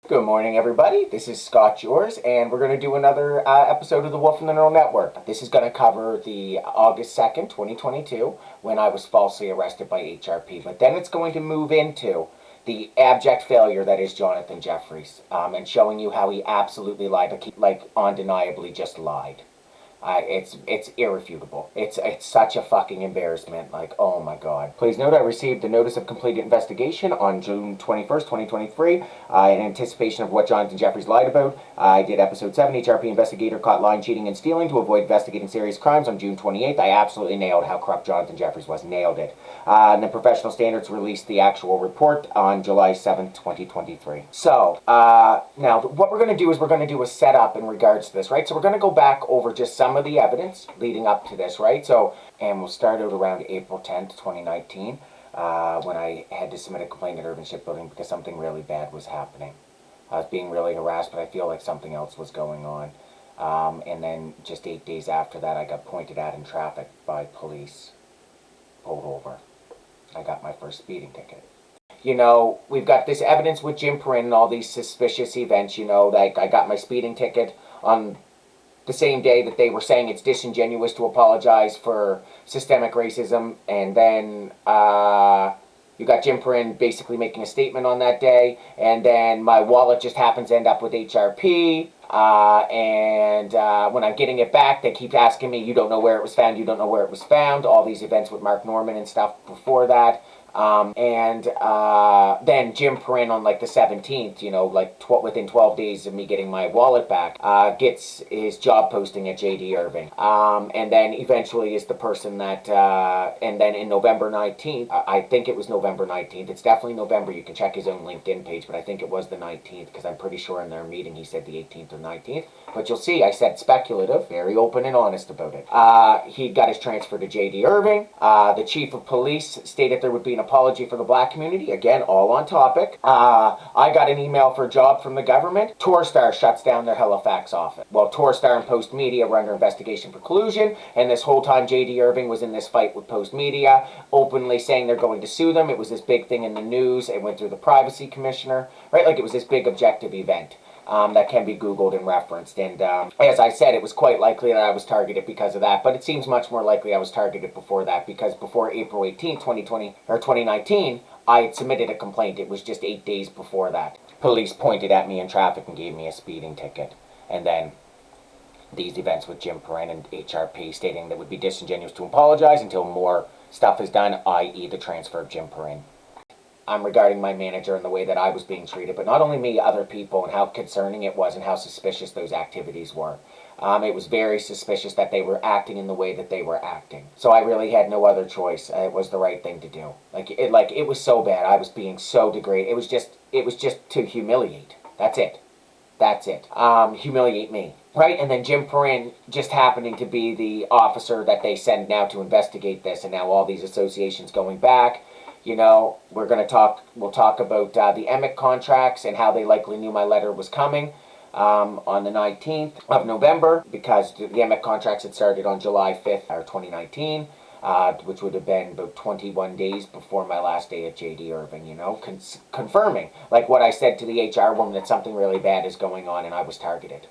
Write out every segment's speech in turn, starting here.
Good morning, everybody. This is Scott Yours, and we're going to do another episode of the Wolf in the Neural Network. This is going to cover the August 2nd, 2022, when I was falsely arrested by HRP. But then it's going to move into the abject failure that is Jonathan Jefferies, and showing you how he absolutely lied, like undeniably just lied. It's irrefutable. It's such a fucking embarrassment. Like, oh my god. Please note I received a notice of completed investigation on June 21st, 2023, in anticipation of what Jonathan Jefferies lied about. I did episode 7, HRP investigator caught lying, cheating, and stealing to avoid investigating serious crimes on June 28th. I absolutely nailed how corrupt Jonathan Jefferies was. Nailed it. And then Professional Standards released the actual report on July 7th, 2023. So, now what we're going to do is we're going to do a setup in regards to this, right? So we're going to go back over just some of the evidence leading up to this, right? So, and we'll start out around April 10th, 2019, when I had to submit a complaint at Urban Shipbuilding because something really bad was happening. I was being really harassed, but I feel like something else was going on. And then just 8 days after that, I got pointed at in traffic by police, pulled over. I got my first speeding ticket. You know, we've got this evidence with Jim Perrin and all these suspicious events, you know, like I got my speeding ticket on the same day that they were saying it's disingenuous to apologize for systemic racism, and then you got Jim Perrin basically making a statement on that day, and then my wallet just happens to end up with HRP, and when I'm getting it back, they keep asking me, you don't know where it was found, you don't know where it was found, all these events with Mark Norman and stuff before that. Then Jim Perrin on like the 17th, you know, like within 12 days of me getting my wallet back, gets his job posting at JD Irving. And then eventually is the person that, and then in November 19th, I think it was November 19th, it's definitely November, you can check his own LinkedIn page, but I think it was the 19th, because I'm pretty sure in their meeting he said the 18th or 19th. But you'll see, I said speculative, very open and honest about it. He got his transfer to JD Irving. The chief of police stated there would be an apology for the black community. Again, all on topic. I got an email for a job from the government. Torstar shuts down their Halifax office. Well, Torstar and Post Media were under investigation for collusion, and this whole time JD Irving was in this fight with Post Media, openly saying they're going to sue them. It was this big thing in the news. It went through the privacy commissioner, right? Like it was this big objective event. That can be Googled and referenced. And as I said, it was quite likely that I was targeted because of that. But it seems much more likely I was targeted before that, because before April 18th, 2020 or 2019, I had submitted a complaint. It was just 8 days before that. Police pointed at me in traffic and gave me a speeding ticket. And then these events with Jim Perrin and HRP stating that it would be disingenuous to apologize until more stuff is done, i.e. the transfer of Jim Perrin. Regarding my manager and the way that I was being treated, but not only me, other people, and how concerning it was and how suspicious those activities were. It was very suspicious that they were acting in the way that they were acting. So I really had no other choice. It was the right thing to do. It was so bad. I was being so degraded. It was just to humiliate. That's it. That's it. Humiliate me. Right? And then Jim Perrin just happening to be the officer that they send now to investigate this, and now all these associations going back. You know, we'll talk about the EMIC contracts and how they likely knew my letter was coming on the 19th of November, because the EMIC contracts had started on July 5th, 2019, which would have been about 21 days before my last day at JD Irving, you know, confirming, like what I said to the HR woman, that something really bad is going on and I was targeted.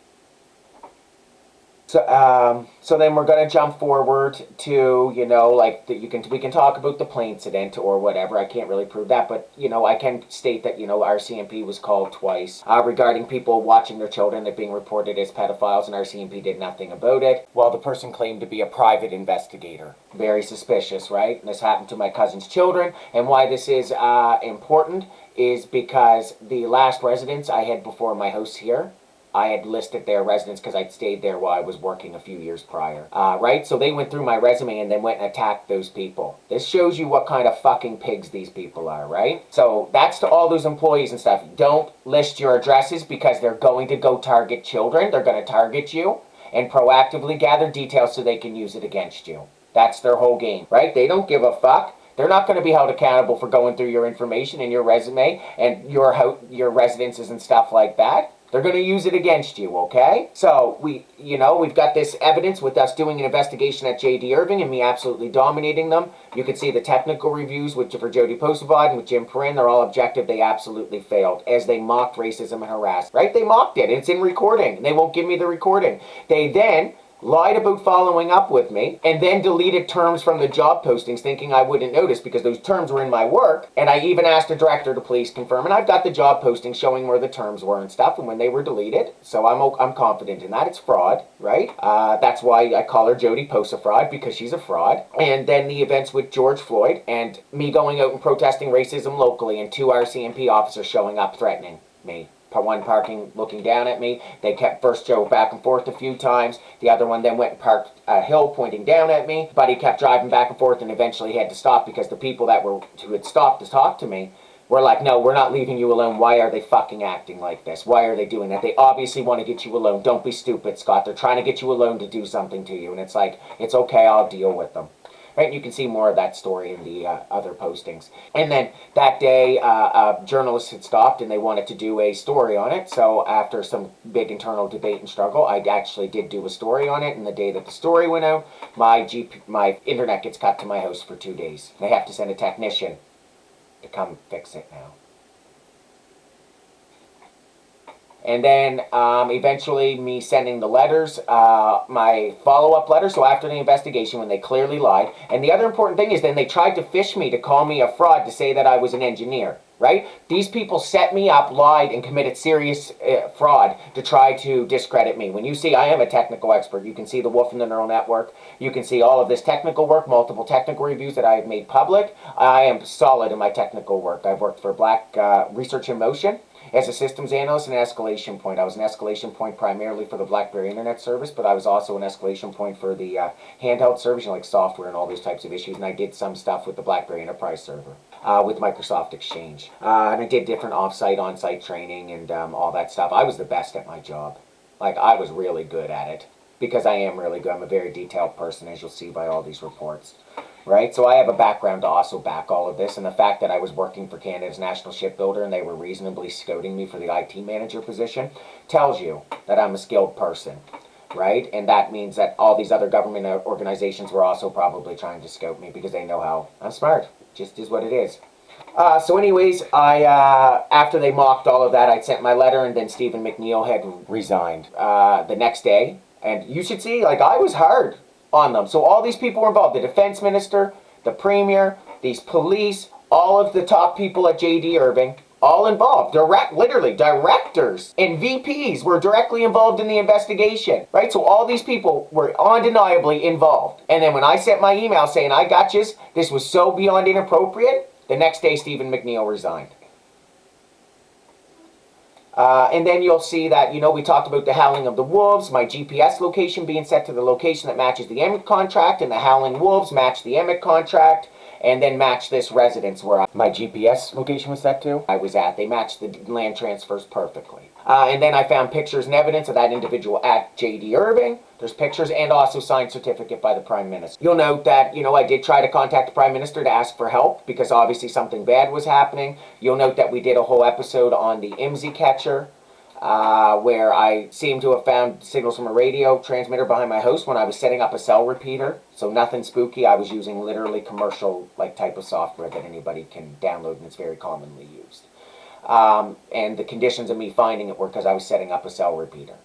So then we're going to jump forward to, you know, like we can talk about the plane incident or whatever. I can't really prove that, but, you know, I can state that, you know, RCMP was called twice regarding people watching their children that being reported as pedophiles, and RCMP did nothing about it, while the person claimed to be a private investigator. Very suspicious, right? And this happened to my cousin's children, and why this is important is because the last residence I had before my house here, I had listed their residence because I'd stayed there while I was working a few years prior. Right? So they went through my resume and then went and attacked those people. This shows you what kind of fucking pigs these people are, right? So that's to all those employees and stuff. Don't list your addresses because they're going to go target children. They're going to target you and proactively gather details so they can use it against you. That's their whole game, right? They don't give a fuck. They're not going to be held accountable for going through your information and your resume and your residences and stuff like that. They're going to use it against you, okay? So, we've got this evidence with us doing an investigation at J.D. Irving and me absolutely dominating them. You can see the technical reviews for Jody Postavad and with Jim Perrin. They're all objective. They absolutely failed as they mocked racism and harassment, right? They mocked it. It's in recording. They won't give me the recording. They then lied about following up with me, and then deleted terms from the job postings thinking I wouldn't notice because those terms were in my work. And I even asked the director to please confirm, and I've got the job posting showing where the terms were and stuff and when they were deleted. So I'm confident in that. It's fraud, right? That's why I call her Jody Posa fraud, because she's a fraud. And then the events with George Floyd and me going out and protesting racism locally and 2 RCMP officers showing up threatening me. One parking, looking down at me. They kept first Joe back and forth a few times. The other one then went and parked a hill pointing down at me. But he kept driving back and forth and eventually had to stop because the people who had stopped to talk to me were like, no, we're not leaving you alone. Why are they fucking acting like this? Why are they doing that? They obviously want to get you alone. Don't be stupid, Scott. They're trying to get you alone to do something to you. And it's like, it's okay, I'll deal with them. Right, you can see more of that story in the other postings. And then that day, journalists had stopped and they wanted to do a story on it. So after some big internal debate and struggle, I actually did do a story on it. And the day that the story went out, my internet gets cut to my house for 2 days. They have to send a technician to come fix it now. And then eventually me sending the letters, my follow-up letter. So after the investigation, when they clearly lied. And the other important thing is then they tried to fish me to call me a fraud to say that I was an engineer, right? These people set me up, lied, and committed serious fraud to try to discredit me. When you see I am a technical expert, you can see the wolf in the neural network. You can see all of this technical work, multiple technical reviews that I have made public. I am solid in my technical work. I've worked for Black Research in Motion as a systems analyst and an escalation point. I was an escalation point primarily for the BlackBerry Internet service, but I was also an escalation point for the handheld service, like software and all those types of issues. And I did some stuff with the BlackBerry Enterprise server with Microsoft Exchange. And I did different off-site, on-site training and all that stuff. I was the best at my job. Like, I was really good at it because I am really good. I'm a very detailed person, as you'll see by all these reports. Right, so I have a background to also back all of this, and the fact that I was working for Canada's national shipbuilder and they were reasonably scouting me for the IT manager position tells you that I'm a skilled person, right? And that means that all these other government organizations were also probably trying to scout me because they know how I'm smart. Just is what it is. So anyways, after they mocked all of that, I sent my letter, and then Stephen McNeil had resigned the next day. And you should see, like, I was hard on them. So all these people were involved. The defense minister, the premier, these police, all of the top people at J.D. Irving, all involved. Literally, directors and VPs were directly involved in the investigation, right? So all these people were undeniably involved. And then when I sent my email saying, I got you, this was so beyond inappropriate, the next day Stephen McNeil resigned. And then you'll see that, we talked about the howling of the wolves, my GPS location being set to the location that matches the Emmett contract, and the howling wolves match the Emmett contract, and then match this residence where my GPS location was set to. I was at. They matched the land transfers perfectly. And then I found pictures and evidence of that individual at J.D. Irving. There's pictures and also signed certificate by the Prime Minister. You'll note that, I did try to contact the Prime Minister to ask for help because obviously something bad was happening. You'll note that we did a whole episode on the IMSI catcher where I seem to have found signals from a radio transmitter behind my house when I was setting up a cell repeater. So nothing spooky. I was using literally commercial type of software that anybody can download, and it's very commonly used. And the conditions of me finding it were because I was setting up a cell repeater.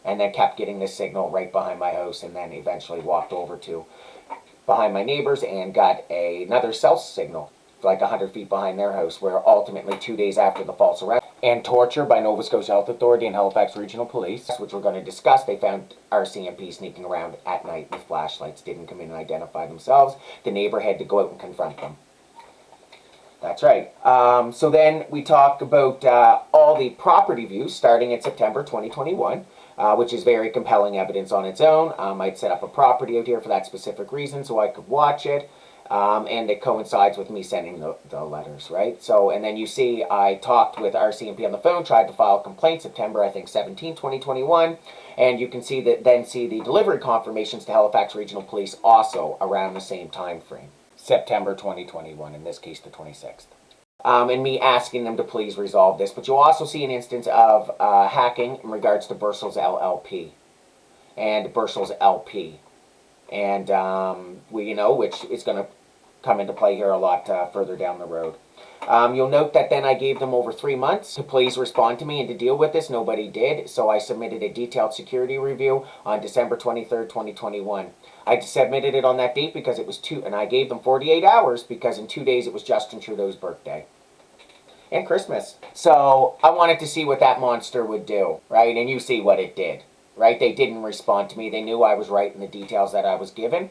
And then kept getting this signal right behind my house, and then eventually walked over to behind my neighbors and got another cell signal like 100 feet behind their house, where ultimately 2 days after the false arrest and torture by Nova Scotia Health Authority and Halifax Regional Police, which we're going to discuss, they found RCMP sneaking around at night with flashlights, didn't come in and identify themselves. The neighbor had to go out and confront them. That's right. So then we talk about all the property views starting in September 2021. Which is very compelling evidence on its own. I'd set up a property out here for that specific reason so I could watch it. And it coincides with me sending the letters, right? So, and then you see I talked with RCMP on the phone, tried to file a complaint September, I think, 17, 2021. And you can see the delivery confirmations to Halifax Regional Police also around the same time frame. September 2021, in this case the 26th. And me asking them to please resolve this. But you'll also see an instance of hacking in regards to Burschel's LLP and Burschel's LP. And, which is going to come into play here a lot further down the road. You'll note that then I gave them over 3 months to please respond to me and to deal with this. Nobody did, so I submitted a detailed security review on December 23rd, 2021. I submitted it on that date because it was and I gave them 48 hours because in 2 days it was Justin Trudeau's birthday. And Christmas. So I wanted to see what that monster would do, right? And you see what it did, right? They didn't respond to me. They knew I was right in the details that I was given.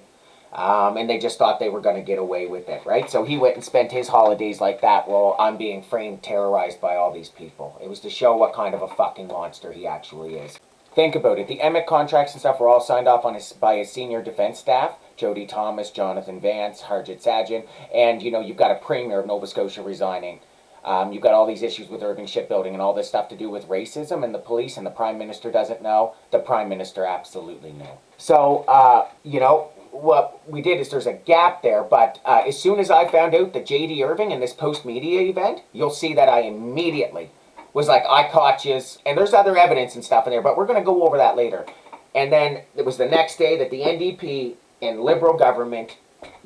And they just thought they were going to get away with it, right? So he went and spent his holidays like that while I'm being framed, terrorized by all these people. It was to show what kind of a fucking monster he actually is. Think about it. The EMIC contracts and stuff were all signed off on by his senior defense staff. Jody Thomas, Jonathan Vance, Harjit Sajjan, and, you've got a premier of Nova Scotia resigning. You've got all these issues with urban shipbuilding and all this stuff to do with racism and the police, and the Prime Minister doesn't know. The Prime Minister absolutely knew. So, what we did is there's a gap there, but as soon as I found out that J.D. Irving in this post-media event, you'll see that I immediately was like, I caught yous, and there's other evidence and stuff in there, but we're going to go over that later. And then it was the next day that the NDP and Liberal government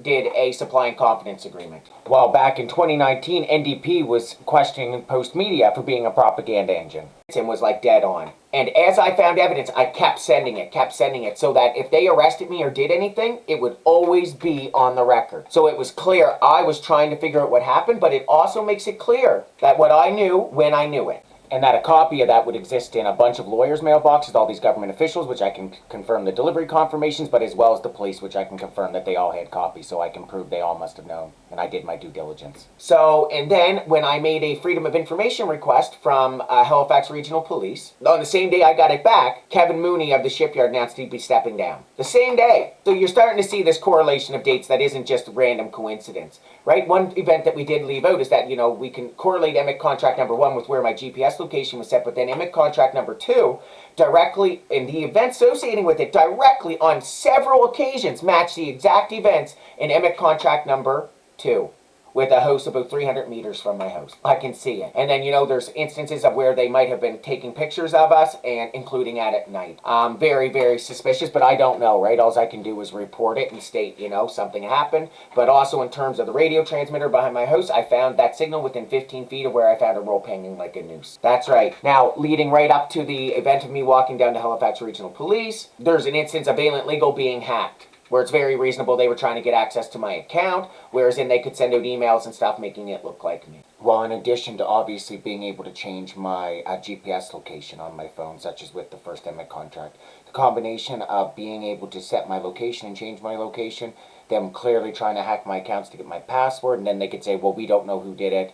did a supply and confidence agreement. Well, back in 2019, NDP was questioning post-media for being a propaganda engine. And was like dead on. And as I found evidence, I kept sending it, so that if they arrested me or did anything, it would always be on the record. So it was clear I was trying to figure out what happened, but it also makes it clear that what I knew when I knew it. And that a copy of that would exist in a bunch of lawyers' mailboxes, all these government officials, which I can confirm the delivery confirmations, but as well as the police, which I can confirm that they all had copies, so I can prove they all must have known, and I did my due diligence. So, and then when I made a Freedom of Information request from Halifax Regional Police, on the same day I got it back, Kevin Mooney of the shipyard announced he'd be stepping down. The same day. So you're starting to see this correlation of dates that isn't just a random coincidence, right? One event that we did leave out is that, we can correlate EMIC contract number 1 with where my GPS location was set, but then EMIC contract number 2 directly, and the events associating with it directly on several occasions match the exact events in EMIC contract number 2. With a house about 300 meters from my house. I can see it. And then, there's instances of where they might have been taking pictures of us, and including at night. Very, very suspicious, but I don't know, right? All I can do is report it and state, something happened. But also in terms of the radio transmitter behind my house, I found that signal within 15 feet of where I found a rope hanging like a noose. That's right. Now, leading right up to the event of me walking down to Halifax Regional Police, there's an instance of Valent Legal being hacked, where it's very reasonable they were trying to get access to my account, whereas then they could send out emails and stuff making it look like me. Well, in addition to obviously being able to change my GPS location on my phone, such as with the first EMIC contract, the combination of being able to set my location and change my location, them clearly trying to hack my accounts to get my password, and then they could say, well, we don't know who did it.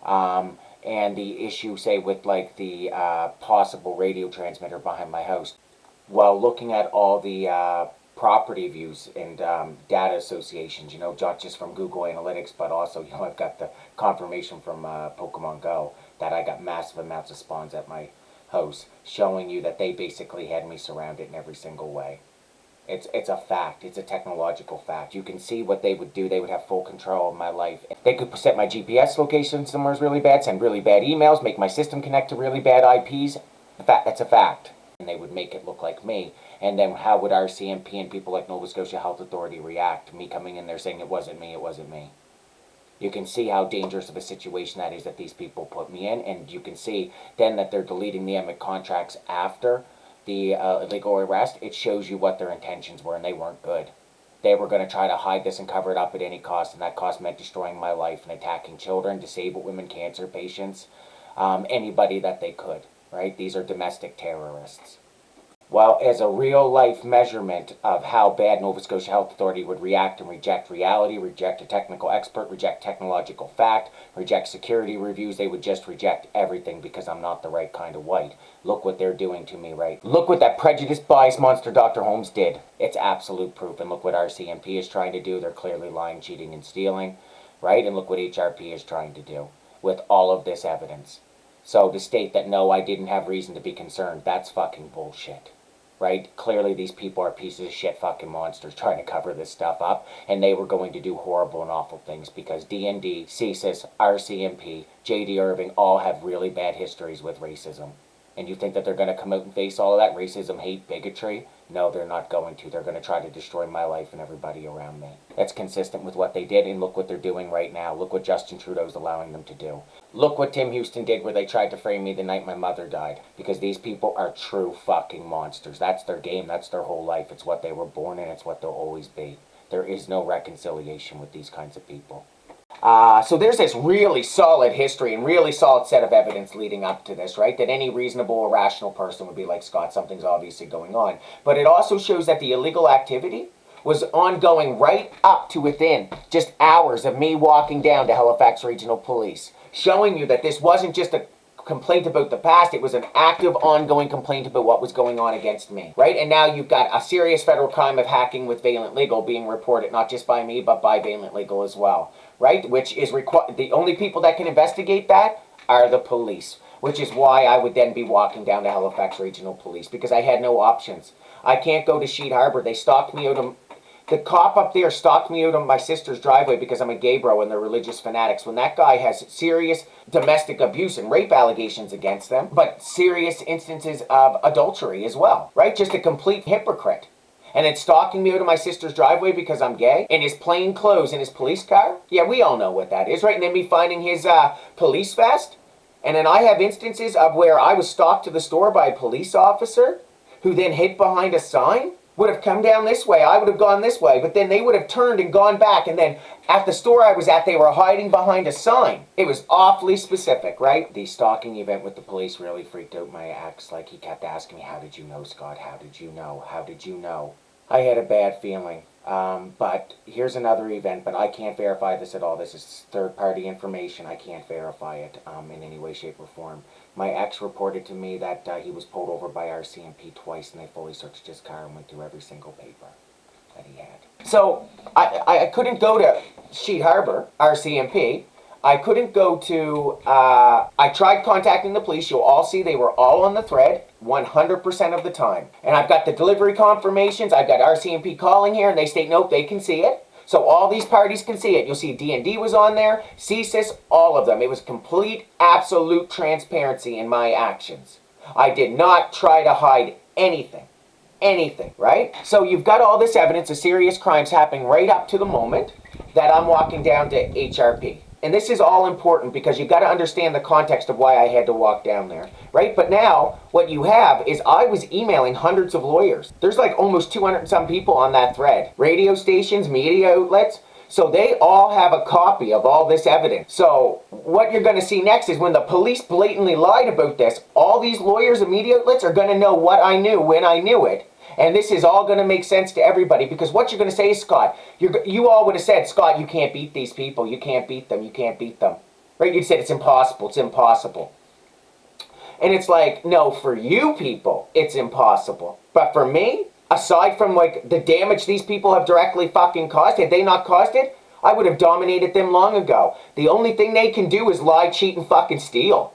And the issue, say, with like the possible radio transmitter behind my house. While looking at all the property views and data associations, not just from Google Analytics, but also, I've got the confirmation from Pokemon Go that I got massive amounts of spawns at my house, showing you that they basically had me surrounded in every single way. It's a fact. It's a technological fact. You can see what they would do. They would have full control of my life. They could set my GPS location somewhere really bad, send really bad emails, make my system connect to really bad IPs. That's a fact. And they would make it look like me. And then how would RCMP and people like Nova Scotia Health Authority react? Me coming in there saying it wasn't me, it wasn't me. You can see how dangerous of a situation that is that these people put me in, and you can see then that they're deleting the EMIC contracts after the illegal arrest. It shows you what their intentions were, and they weren't good. They were going to try to hide this and cover it up at any cost, and that cost meant destroying my life and attacking children, disabled women, cancer patients, anybody that they could, right? These are domestic terrorists. Well, as a real-life measurement of how bad Nova Scotia Health Authority would react and reject reality, reject a technical expert, reject technological fact, reject security reviews, they would just reject everything because I'm not the right kind of white. Look what they're doing to me, right? Look what that prejudiced bias monster Dr. Holmes did. It's absolute proof. And look what RCMP is trying to do. They're clearly lying, cheating, and stealing, right? And look what HRP is trying to do with all of this evidence. So to state that, no, I didn't have reason to be concerned, that's fucking bullshit. right? Clearly these people are pieces of shit fucking monsters trying to cover this stuff up, and they were going to do horrible and awful things because DND, CSIS, RCMP, JD Irving all have really bad histories with racism. And you think that they're going to come out and face all of that racism, hate, bigotry? No, they're not going to. They're going to try to destroy my life and everybody around me. That's consistent with what they did, and look what they're doing right now. Look what Justin Trudeau's allowing them to do. Look what Tim Houston did where they tried to frame me the night my mother died. Because these people are true fucking monsters. That's their game. That's their whole life. It's what they were born in. It's what they'll always be. There is no reconciliation with these kinds of people. So there's this really solid history and really solid set of evidence leading up to this, right? That any reasonable or rational person would be like, Scott, something's obviously going on. But it also shows that the illegal activity was ongoing right up to within just hours of me walking down to Halifax Regional Police, showing you that this wasn't just a complaint about the past, it was an active, ongoing complaint about what was going on against me, right? And now you've got a serious federal crime of hacking with Valent Legal being reported, not just by me, but by Valent Legal as well, right? Which is the only people that can investigate that are the police, which is why I would then be walking down to Halifax Regional Police, because I had no options. I can't go to Sheet Harbor. They stalked me out of... The cop up there stalked me out of my sister's driveway because I'm a gay bro and they're religious fanatics. When that guy has serious domestic abuse and rape allegations against them, but serious instances of adultery as well, right? Just a complete hypocrite. And then stalking me out of my sister's driveway because I'm gay, in his plain clothes, in his police car. Yeah, we all know what that is, right? And then me finding his police vest. And then I have instances of where I was stalked to the store by a police officer who then hid behind a sign. Would have come down this way, I would have gone this way, but then they would have turned and gone back, and then at the store I was at, they were hiding behind a sign. It was awfully specific, right? The stalking event with the police really freaked out my ex. Like, he kept asking me, how did you know, Scott? How did you know? How did you know? I had a bad feeling. But here's another event, but I can't verify this at all. This is third-party information. I can't verify it in any way, shape, or form. My ex reported to me that he was pulled over by RCMP twice, and they fully searched his car and went through every single paper that he had. So I couldn't go to Sheet Harbor, RCMP. I couldn't go to, I tried contacting the police. You'll all see they were all on the thread 100% of the time. And I've got the delivery confirmations. I've got RCMP calling here, and they state, nope, they can see it. So all these parties can see it. You'll see D&D was on there, CSIS, all of them. It was complete, absolute transparency in my actions. I did not try to hide anything. Anything, right? So you've got all this evidence of serious crimes happening right up to the moment that I'm walking down to HRP. And this is all important because you've got to understand the context of why I had to walk down there, right? But now, what you have is I was emailing hundreds of lawyers. There's like almost 200 and some people on that thread. Radio stations, media outlets. So they all have a copy of all this evidence. So what you're going to see next is when the police blatantly lied about this, all these lawyers and media outlets are going to know what I knew when I knew it. And this is all going to make sense to everybody, because what you're going to say is, Scott, you all would have said, Scott, you can't beat these people. You can't beat them. You can't beat them. Right? You'd said it's impossible. It's impossible. And it's like, no, for you people, it's impossible. But for me, aside from like the damage these people have directly fucking caused, had they not caused it, I would have dominated them long ago. The only thing they can do is lie, cheat, and fucking steal.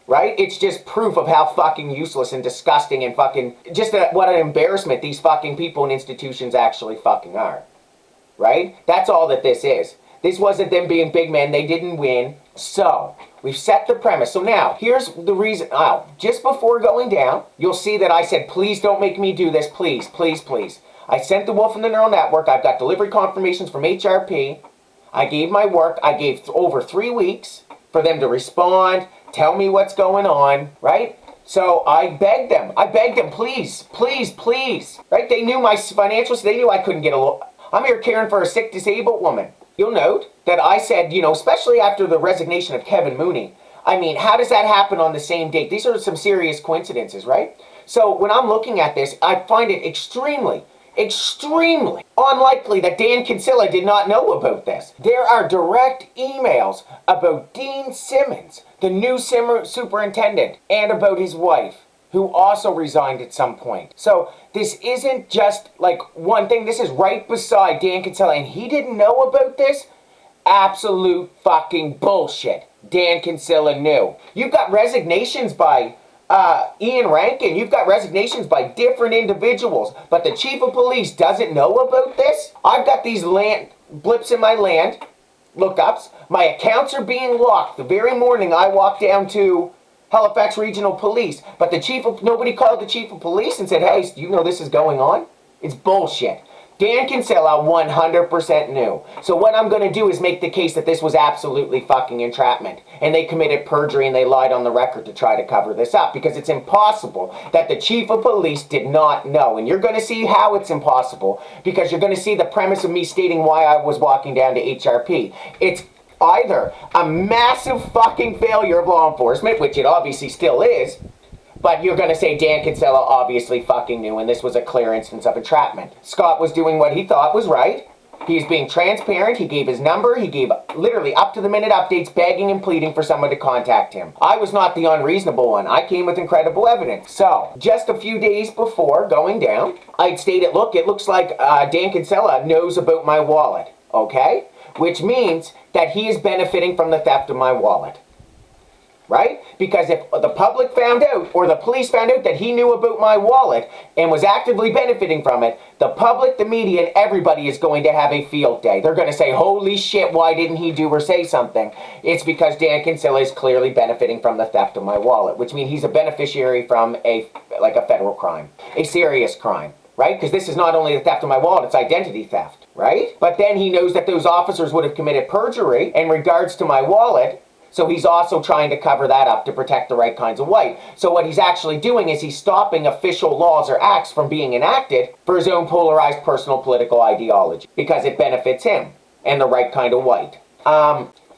Right? It's just proof of how fucking useless and disgusting and fucking... just what an embarrassment these fucking people and institutions actually fucking are. Right? That's all that this is. This wasn't them being big men. They didn't win. So, we've set the premise. So now, here's the reason... just before going down, you'll see that I said, please don't make me do this. Please, please, please. I sent the Wolf and the Neural Network. I've got delivery confirmations from HRP. I gave my work. I gave over 3 weeks for them to respond, tell me what's going on, right? So I begged them, please, please, please, right? They knew my financials, they knew I couldn't get a loan. I'm here caring for a sick, disabled woman. You'll note that I said, especially after the resignation of Kevin Mooney, I mean, how does that happen on the same date? These are some serious coincidences, right? So when I'm looking at this, I find it extremely unlikely that Dan Kinsella did not know about this. There are direct emails about Dean Simmons, the new superintendent, and about his wife, who also resigned at some point. So this isn't just like one thing. This is right beside Dan Kinsella, and he didn't know about this? Absolute fucking bullshit. Dan Kinsella knew. You've got resignations by Ian Rankin, you've got resignations by different individuals, but the chief of police doesn't know about this? I've got these land blips in my land lookups. My accounts are being locked the very morning I walked down to Halifax Regional Police, but nobody called the chief of police and said, hey, do you know this is going on? It's bullshit. Dan Kinsella 100% knew. So what I'm going to do is make the case that this was absolutely fucking entrapment. And they committed perjury and they lied on the record to try to cover this up. Because it's impossible that the chief of police did not know. And you're going to see how it's impossible. Because you're going to see the premise of me stating why I was walking down to HRP. It's either a massive fucking failure of law enforcement, which it obviously still is, but you're going to say Dan Kinsella obviously fucking knew and this was a clear instance of entrapment. Scott was doing what he thought was right. He is being transparent. He gave his number. He gave literally up-to-the-minute updates, begging and pleading for someone to contact him. I was not the unreasonable one. I came with incredible evidence. So, just a few days before going down, I'd stated, look, it looks like Dan Kinsella knows about my wallet, okay? Which means that he is benefiting from the theft of my wallet. Right? Because if the public found out, or the police found out that he knew about my wallet and was actively benefiting from it, the public, the media, and everybody is going to have a field day. They're going to say, holy shit, why didn't he do or say something? It's because Dan Kinsella is clearly benefiting from the theft of my wallet, which means he's a beneficiary from a federal crime, a serious crime. Right? Because this is not only the theft of my wallet, it's identity theft. Right? But then he knows that those officers would have committed perjury in regards to my wallet. So he's also trying to cover that up to protect the right kinds of white. So what he's actually doing is he's stopping official laws or acts from being enacted for his own polarized personal political ideology. Because it benefits him and the right kind of white.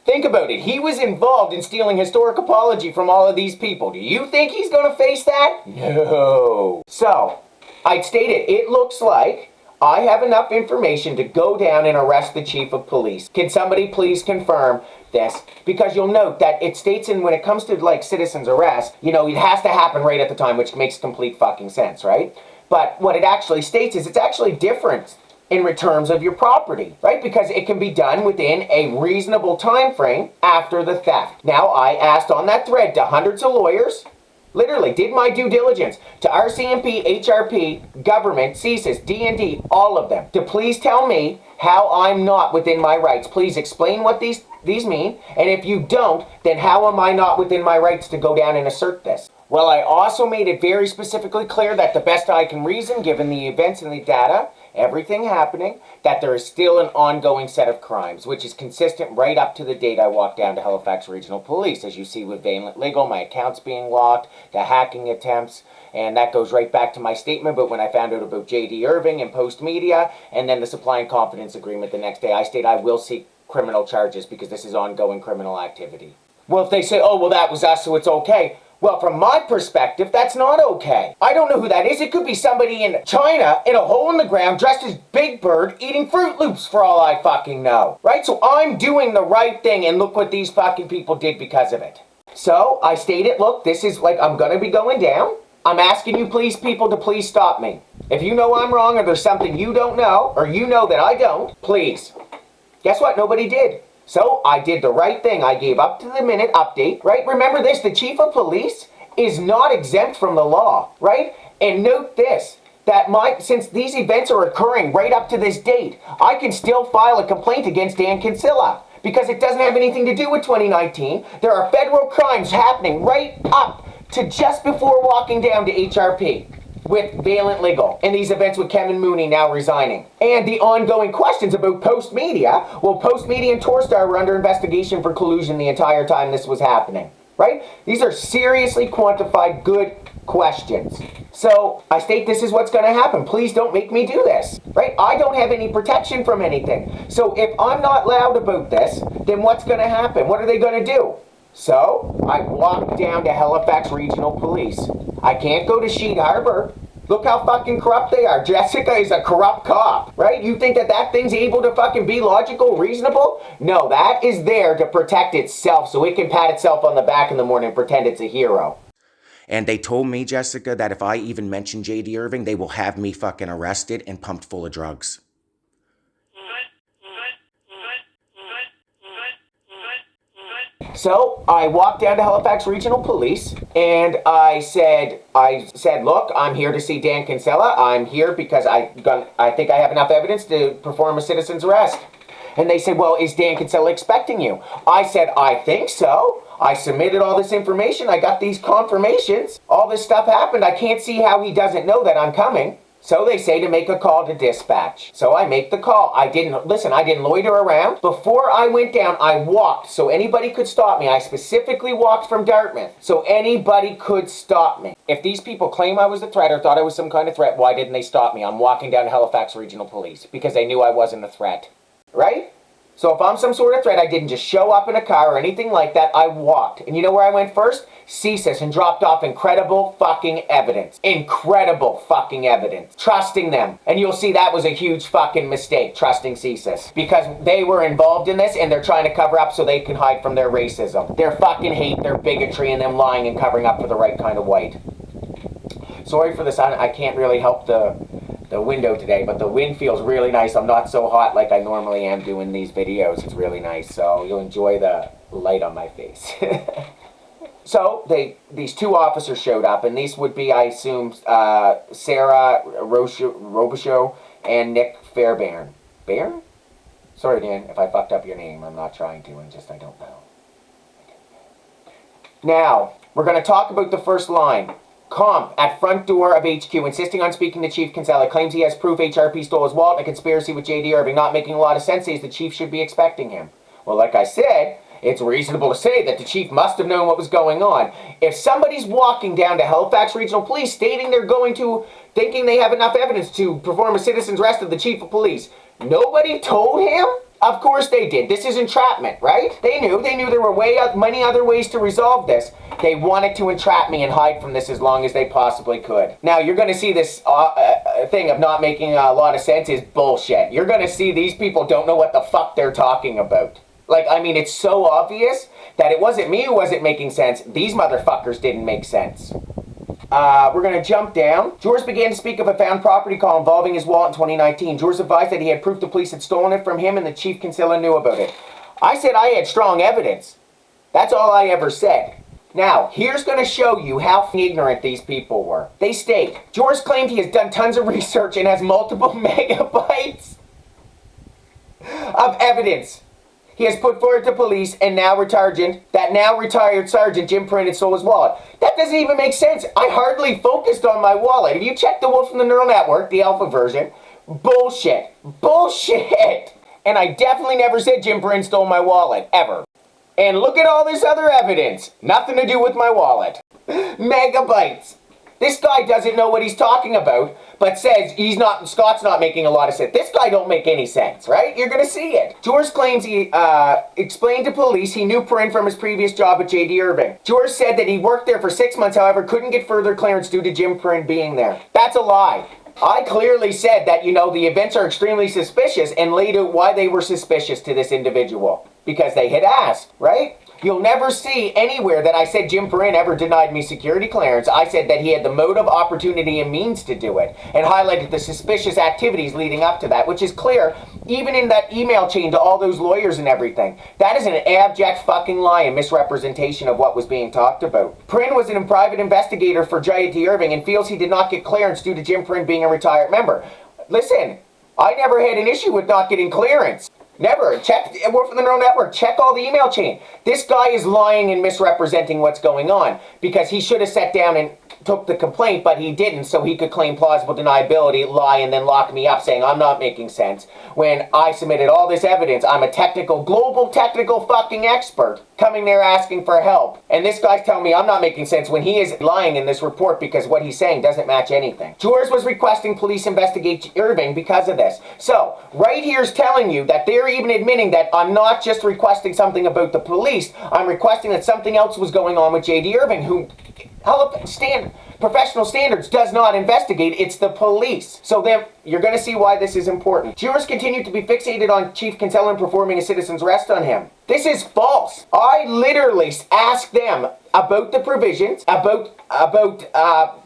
Think about it. He was involved in stealing historic apology from all of these people. Do you think he's going to face that? No. So, I'd stated, it looks like I have enough information to go down and arrest the chief of police. Can somebody please confirm this? Because you'll note that it states when it comes to like citizens arrest, you know, it has to happen right at the time, which makes complete fucking sense, right? But what it actually states is it's actually different in terms of your property, right? Because it can be done within a reasonable time frame after the theft. Now, I asked on that thread to hundreds of lawyers, literally did my due diligence to RCMP, HRP, government, CSIS, D&D, all of them, to please tell me how I'm not within my rights. Please explain what these mean, and if you don't, then how am I not within my rights to go down and assert this? Well, I also made it very specifically clear that the best I can reason, given the events and the data, everything happening, that there is still an ongoing set of crimes, which is consistent right up to the date I walked down to Halifax Regional Police. As you see with Valent Legal, my accounts being locked, the hacking attempts, and that goes right back to my statement. But when I found out about J.D. Irving and Post Media, and then the supply and confidence agreement the next day, I state I will seek criminal charges because this is ongoing criminal activity. Well, if they say, oh, well, that was us, so it's okay. Well, from my perspective, that's not okay. I don't know who that is. It could be somebody in China in a hole in the ground dressed as Big Bird eating Fruit Loops for all I fucking know. Right? So I'm doing the right thing and look what these fucking people did because of it. So I stated, look, this is like, I'm going to be going down. I'm asking you please people to please stop me. If you know I'm wrong or there's something you don't know or you know that I don't, please. Guess what? Nobody did. So I did the right thing. I gave up to the minute update, right? Remember this, the chief of police is not exempt from the law, right? And note this, that since these events are occurring right up to this date, I can still file a complaint against Dan Kinsella because it doesn't have anything to do with 2019. There are federal crimes happening right up to just before walking down to HRP. With Valent Legal, and these events with Kevin Mooney now resigning. And the ongoing questions about Post Media. Well, Post Media and Torstar were under investigation for collusion the entire time this was happening. Right? These are seriously quantified good questions. So, I state this is what's going to happen. Please don't make me do this. Right? I don't have any protection from anything. So, if I'm not loud about this, then what's going to happen? What are they going to do? So, I walked down to Halifax Regional Police. I can't go to Sheet Harbor. Look how fucking corrupt they are. Jessica is a corrupt cop, right? You think that thing's able to fucking be logical, reasonable? No, that is there to protect itself so it can pat itself on the back in the morning and pretend it's a hero. And they told me, Jessica, that if I even mention J.D. Irving, they will have me fucking arrested and pumped full of drugs. So I walked down to Halifax Regional Police and I said, look, I'm here to see Dan Kinsella. I'm here because I think I have enough evidence to perform a citizen's arrest. And they said, well, is Dan Kinsella expecting you? I said, I think so. I submitted all this information. I got these confirmations. All this stuff happened. I can't see how he doesn't know that I'm coming. So they say to make a call to dispatch. So I make the call. I didn't loiter around. Before I went down, I walked so anybody could stop me. I specifically walked from Dartmouth so anybody could stop me. If these people claim I was the threat or thought I was some kind of threat, why didn't they stop me? I'm walking down to Halifax Regional Police because they knew I wasn't a threat. Right? So if I'm some sort of threat, I didn't just show up in a car or anything like that. I walked. And you know where I went first? CSIS, and dropped off incredible fucking evidence. Incredible fucking evidence. Trusting them. And you'll see that was a huge fucking mistake, trusting CSIS. Because they were involved in this and they're trying to cover up so they can hide from their racism. Their fucking hate, their bigotry, and them lying and covering up for the right kind of white. Sorry for this, I can't really help the window today, but the wind feels really nice. I'm not so hot like I normally am doing these videos. It's really nice, so you'll enjoy the light on my face. So these two officers showed up, and these would be, I assume, Sarah Robichaud and Nick Fairbairn. Bairn? Sorry, Dan, if I fucked up your name. I'm not trying to, I don't know. Now, we're going to talk about the first line. Comp at front door of HQ, insisting on speaking to Chief Kinsella, claims he has proof HRP stole his wallet in a conspiracy with J.D. Irving. Not making a lot of sense, says the Chief should be expecting him. Well, like I said, it's reasonable to say that the Chief must have known what was going on. If somebody's walking down to Halifax Regional Police stating they're thinking they have enough evidence to perform a citizen's arrest of the Chief of Police, nobody told him? Of course they did. This is entrapment, right? They knew there were many other ways to resolve this. They wanted to entrap me and hide from this as long as they possibly could. Now, you're going to see this thing of not making a lot of sense is bullshit. You're going to see these people don't know what the fuck they're talking about. Like, I mean, it's so obvious that it wasn't me who wasn't making sense. These motherfuckers didn't make sense. We're going to jump down. George began to speak of a found property call involving his wallet in 2019. George advised that he had proof the police had stolen it from him and the Chief Kinsella knew about it. I said I had strong evidence. That's all I ever said. Now, here's going to show you how ignorant these people were. They state, George claimed he has done tons of research and has multiple megabytes of evidence. He has put forward to police and now retired Sergeant Jim Prin had stole his wallet. That doesn't even make sense. I hardly focused on my wallet. If you check the Wolf from the Neural Network, the alpha version, bullshit. Bullshit. And I definitely never said Jim Prin stole my wallet, ever. And look at all this other evidence. Nothing to do with my wallet. Megabytes. This guy doesn't know what he's talking about, but says Scott's not making a lot of sense. This guy don't make any sense, right? You're going to see it. George claims he explained to police he knew Prin from his previous job at J.D. Irving. George said that he worked there for 6 months, however, couldn't get further clearance due to Jim Prin being there. That's a lie. I clearly said that, the events are extremely suspicious and laid out why they were suspicious to this individual. Because they had asked, right? You'll never see anywhere that I said Jim Prin ever denied me security clearance. I said that he had the motive, opportunity, and means to do it, and highlighted the suspicious activities leading up to that, which is clear even in that email chain to all those lawyers and everything. That is an abject fucking lie and misrepresentation of what was being talked about. Prin was a private investigator for J.D. Irving and feels he did not get clearance due to Jim Prin being a retired member. Listen, I never had an issue with not getting clearance. Never. Check, we're from the Neural Network. Check all the email chain. This guy is lying and misrepresenting what's going on because he should have sat down and took the complaint, but he didn't, so he could claim plausible deniability, lie, and then lock me up saying I'm not making sense. When I submitted all this evidence, I'm a global technical fucking expert coming there asking for help. And this guy's telling me I'm not making sense when he is lying in this report because what he's saying doesn't match anything. George was requesting police investigate Irving because of this. So, right here's telling you that they're even admitting that I'm not just requesting something about the police, I'm requesting that something else was going on with J.D. Irving, who professional standards does not investigate. It's the police. So then you're going to see why this is important. Jurors continue to be fixated on Chief Kinsella and performing a citizen's arrest on him. This is false. I literally asked them about the provisions, about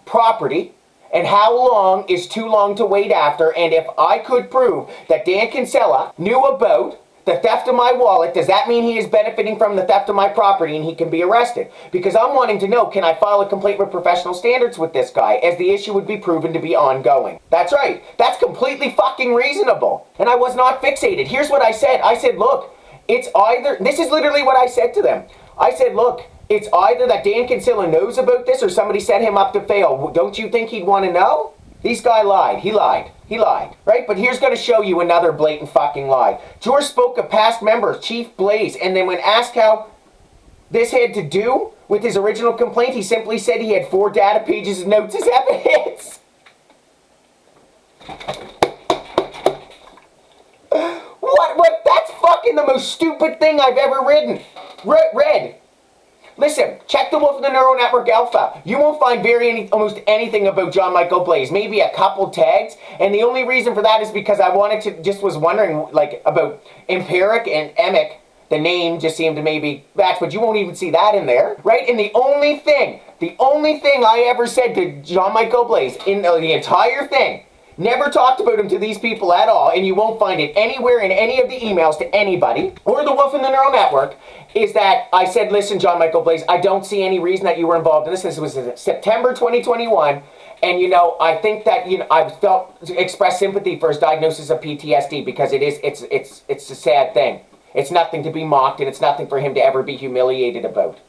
property, and how long is too long to wait after, and if I could prove that Dan Kinsella knew about the theft of my wallet, does that mean he is benefiting from the theft of my property and he can be arrested? Because I'm wanting to know, can I file a complaint with professional standards with this guy, as the issue would be proven to be ongoing? That's right. That's completely fucking reasonable. And I was not fixated. Here's what I said. I said, look, it's either, this is literally what I said to them. I said, look, it's either that Dan Kinsella knows about this or somebody set him up to fail. Don't you think he'd want to know? This guy lied. He lied. He lied. Right? But here's going to show you another blatant fucking lie. George spoke of past member, Chief Blaze, and then when asked how this had to do with his original complaint, he simply said he had 4 data pages of notes as evidence. What? That's fucking the most stupid thing I've ever read. Listen, check the Wolf of the Neural Network Alpha. You won't find almost anything about John Michael Blaze. Maybe a couple tags. And the only reason for that is because I was wondering, like, about Empiric and Emic. The name just seemed to maybe match, but you won't even see that in there, right? And the only thing I ever said to John Michael Blaze in the entire thing, never talked about him to these people at all, and you won't find it anywhere in any of the emails to anybody, or the Wolf in the Neural Network, is that I said, listen, John Michael Blaze, I don't see any reason that you were involved in this. This was September 2021, and, I think that, I expressed sympathy for his diagnosis of PTSD, because it's a sad thing. It's nothing to be mocked, and it's nothing for him to ever be humiliated about.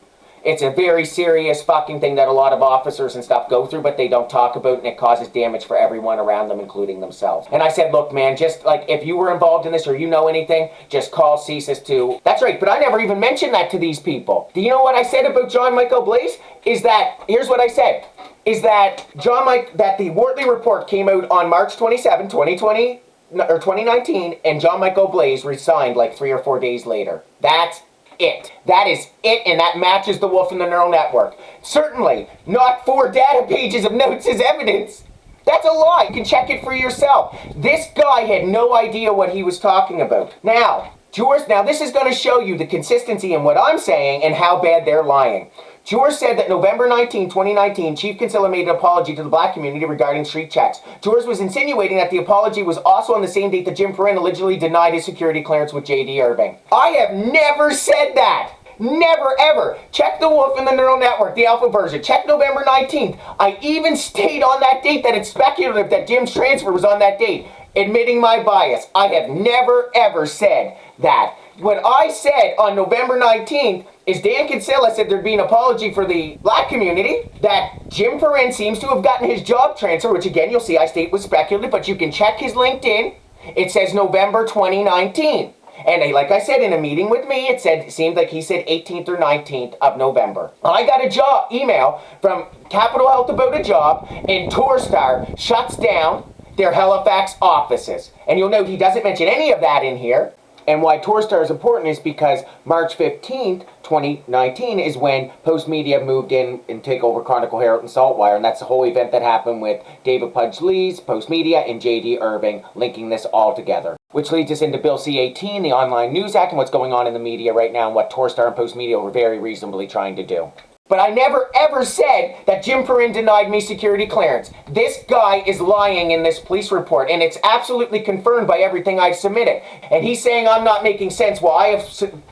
It's a very serious fucking thing that a lot of officers and stuff go through, but they don't talk about, and it causes damage for everyone around them, including themselves. And I said, look, man, just like, if you were involved in this or you know anything, just call CSIS to... That's right, but I never even mentioned that to these people. Do you know what I said about John Michael Blaze? Is that, here's what I said, is that that the Wortley report came out on March 27, 2020, or 2019, and John Michael Blaze resigned like 3 or 4 days later. That's it. That is it, and that matches the Wolf in the Neural Network. Certainly not 4 data pages of notes as evidence. That's a lie. You can check it for yourself. This guy had no idea what he was talking about. Now, this is going to show you the consistency in what I'm saying and how bad they're lying. George said that November 19, 2019, Chief Kinsella made an apology to the black community regarding street checks. George was insinuating that the apology was also on the same date that Jim Perrin allegedly denied his security clearance with J.D. Irving. I have never said that. Never, ever. Check the Wolf in the Neural Network, the alpha version. Check November 19th. I even stayed on that date that it's speculative that Jim's transfer was on that date, admitting my bias. I have never, ever said that. What I said on November 19th is Dan Kinsella said there'd be an apology for the black community, that Jim Perrin seems to have gotten his job transfer, which again, you'll see I state was speculative, but you can check his LinkedIn. It says November 2019. And like I said, in a meeting with me, it seemed like he said 18th or 19th of November. I got a email from Capital Health about a job, and Torstar shuts down their Halifax offices. And you'll note he doesn't mention any of that in here. And why Torstar is important is because March 15th, 2019 is when Post Media moved in and take over Chronicle Herald and Saltwire. And that's the whole event that happened with David Pudge Lee's Post Media and J.D. Irving linking this all together. Which leads us into Bill C-18, the Online News Act, and what's going on in the media right now and what Torstar and Post Media were very reasonably trying to do. But I never ever said that Jim Perrin denied me security clearance. This guy is lying in this police report, and it's absolutely confirmed by everything I've submitted. And he's saying I'm not making sense. Well, I have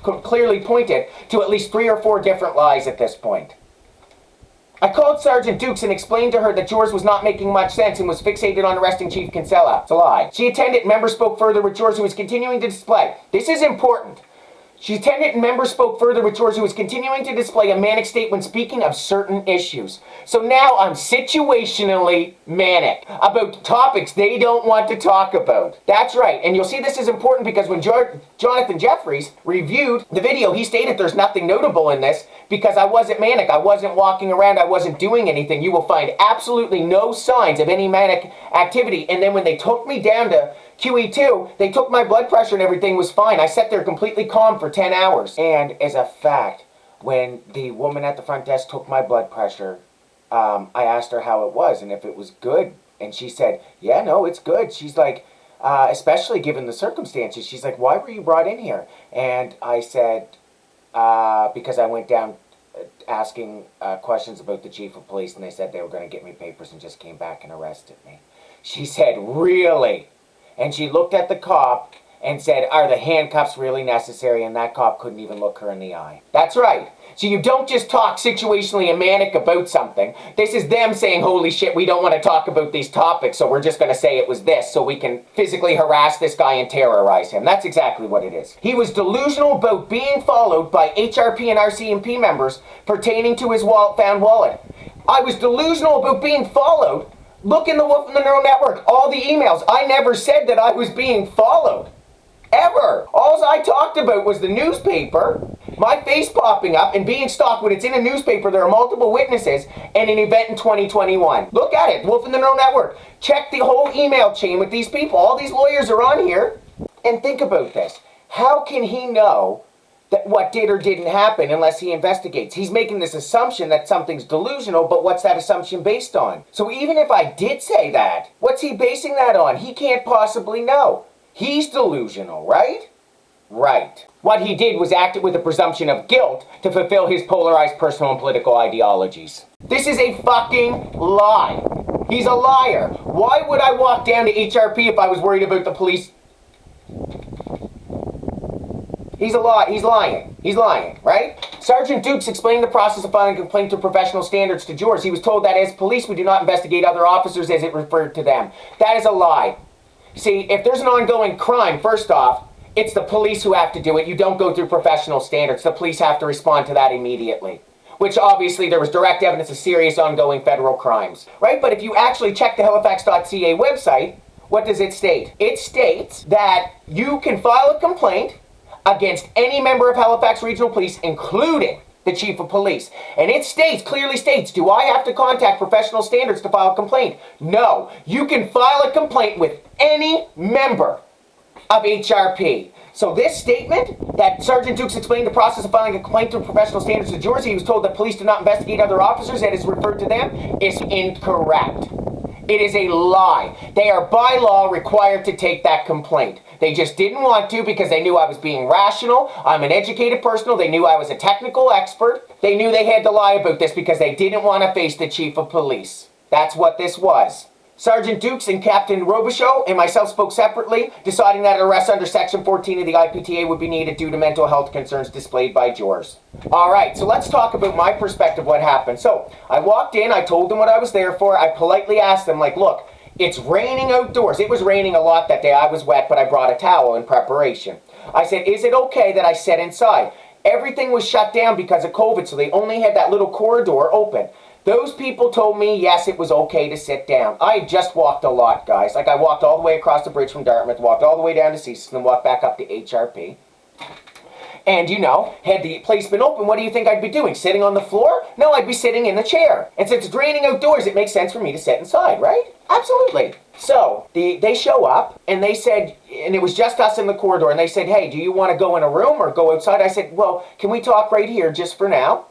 clearly pointed to at least 3 or 4 different lies at this point. I called Sergeant Dukes and explained to her that George was not making much sense and was fixated on arresting Chief Kinsella. It's a lie. She attended, and members spoke further with George, who was continuing to display. This is important. She attended, and members spoke further with George, who was continuing to display a manic state when speaking of certain issues. So now I'm situationally manic about topics they don't want to talk about. That's right. And you'll see this is important because when Jonathan Jefferies reviewed the video, he stated there's nothing notable in this because I wasn't manic. I wasn't walking around. I wasn't doing anything. You will find absolutely no signs of any manic activity. And then when they took me down to QE2, they took my blood pressure and everything was fine. I sat there completely calm for 10 hours. And as a fact, when the woman at the front desk took my blood pressure, I asked her how it was and if it was good. And she said, yeah, no, it's good. She's like, especially given the circumstances. She's like, why were you brought in here? And I said, because I went down asking questions about the chief of police and they said they were going to get me papers and just came back and arrested me. She said, really? And she looked at the cop and said, are the handcuffs really necessary? And that cop couldn't even look her in the eye. That's right. So you don't just talk situationally and manic about something. This is them saying, holy shit, we don't want to talk about these topics, so we're just going to say it was this so we can physically harass this guy and terrorize him. That's exactly what it is. He was delusional about being followed by HRP and RCMP members pertaining to his found wallet. I was delusional about being followed. Look in the Wolf and the Neural Network, all the emails. I never said that I was being followed. Ever. All I talked about was the newspaper, my face popping up and being stalked when it's in a newspaper. There are multiple witnesses and an event in 2021. Look at it, Wolf and the Neural Network. Check the whole email chain with these people. All these lawyers are on here. And think about this. How can he know that what did or didn't happen unless he investigates? He's making this assumption that something's delusional, but what's that assumption based on? So even if I did say that, what's he basing that on? He can't possibly know. He's delusional, right? Right. What he did was acted with a presumption of guilt to fulfill his polarized personal and political ideologies. This is a fucking lie. He's a liar. Why would I walk down to HRP if I was worried about the police? He's lying. He's lying, right? Sergeant Dukes explained the process of filing a complaint to professional standards to jurors. He was told that as police, we do not investigate other officers as it referred to them. That is a lie. See, if there's an ongoing crime, first off, it's the police who have to do it. You don't go through professional standards. The police have to respond to that immediately. Which obviously there was direct evidence of serious ongoing federal crimes, right? But if you actually check the Halifax.ca website, what does it state? It states that you can file a complaint against any member of Halifax Regional Police, including the Chief of Police. And it states, clearly states, do I have to contact professional standards to file a complaint? No. You can file a complaint with any member of HRP. So this statement that Sergeant Dukes explained the process of filing a complaint through professional standards to jurors, he was told that police do not investigate other officers that is referred to them, is incorrect. It is a lie. They are by law required to take that complaint. They just didn't want to because they knew I was being rational. I'm an educated person. They knew I was a technical expert. They knew they had to lie about this because they didn't want to face the Chief of Police. That's what this was. Sergeant Dukes and Captain Robichaud and myself spoke separately, deciding that an arrest under Section 14 of the IPTA would be needed due to mental health concerns displayed by jurors. Alright, so let's talk about my perspective, what happened. So, I walked in, I told them what I was there for, I politely asked them, like, look, it's raining outdoors. It was raining a lot that day. I was wet, but I brought a towel in preparation. I said, is it okay that I sit inside? Everything was shut down because of COVID, so they only had that little corridor open. Those people told me, yes, it was okay to sit down. I just walked a lot, guys. Like, I walked all the way across the bridge from Dartmouth, walked all the way down to CSIS, and then walked back up to HRP. And, you know, had the place been open, what do you think I'd be doing? Sitting on the floor? No, I'd be sitting in the chair. And since it's raining outdoors, it makes sense for me to sit inside, right? Absolutely. So, they show up, and they said, and it was just us in the corridor, and they said, hey, do you want to go in a room or go outside? I said, well, can we talk right here just for now?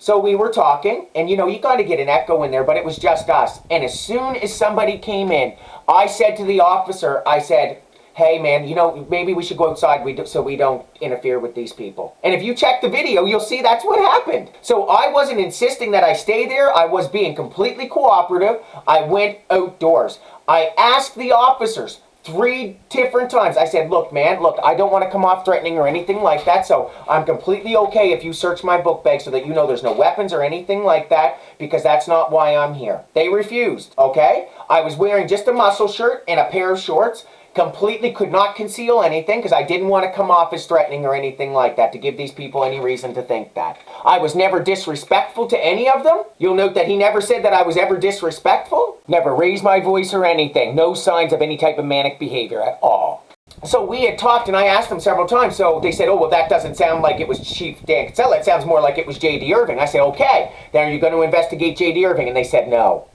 So we were talking, and you know, you got to get an echo in there, but it was just us. And as soon as somebody came in, I said to the officer, I said, hey man, you know, maybe we should go outside so we don't interfere with these people. And if you check the video, you'll see that's what happened. So I wasn't insisting that I stay there. I was being completely cooperative. I went outdoors. I asked the officers 3 different times. I said, look, man, look, I don't want to come off threatening or anything like that, so I'm completely okay if you search my book bag so that you know there's no weapons or anything like that, because that's not why I'm here. They refused, okay? I was wearing just a muscle shirt and a pair of shorts, completely could not conceal anything because I didn't want to come off as threatening or anything like that to give these people any reason to think that. I was never disrespectful to any of them. You'll note that he never said that I was ever disrespectful. Never raised my voice or anything. No signs of any type of manic behavior at all. So we had talked and I asked them several times. So they said, oh, well, that doesn't sound like it was Chief Dan Kinsella. It sounds more like it was J.D. Irving. I said, okay, then are you going to investigate J.D. Irving? And they said no.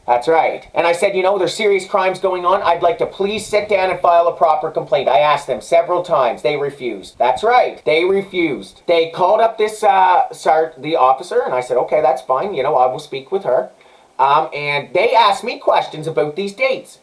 That's right. And I said, you know, there's serious crimes going on. I'd like to please sit down and file a proper complaint. I asked them several times. They refused. That's right. They refused. They called up this, the officer, and I said, okay, that's fine. You know, I will speak with her. And they asked me questions about these dates.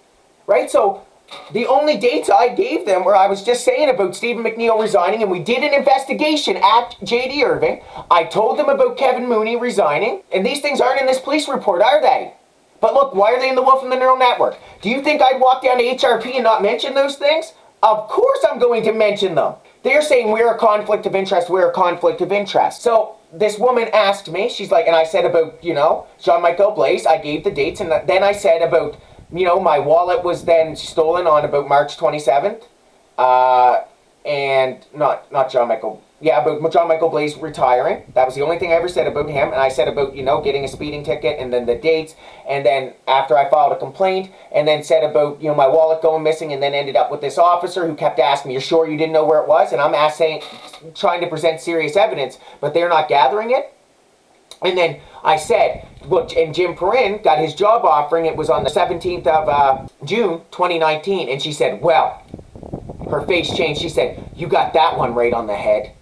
Right? So the only dates I gave them were I was just saying about Stephen McNeil resigning, and we did an investigation at J.D. Irving. I told them about Kevin Mooney resigning, and these things aren't in this police report, are they? But look, why are they in the Wolf and the Neural Network? Do you think I'd walk down to HRP and not mention those things? Of course I'm going to mention them. They're saying we're a conflict of interest, we're a conflict of interest. So this woman asked me, she's like, and I said about, Jean-Michael Blaise, I gave the dates, and then I said about, my wallet was then stolen on about March 27th. And not Jean-Michael, about Jean-Michael Blaise retiring. That was the only thing I ever said about him. And I said about, getting a speeding ticket, and then the dates, and then after I filed a complaint, and then said about, my wallet going missing, and then ended up with this officer who kept asking me, you're sure you didn't know where it was? And I'm trying to present serious evidence, but they're not gathering it. And then I said, look, and Jim Perrin got his job offering. It was on the 17th of June, 2019. And she said, well, her face changed. She said, you got that one right on the head.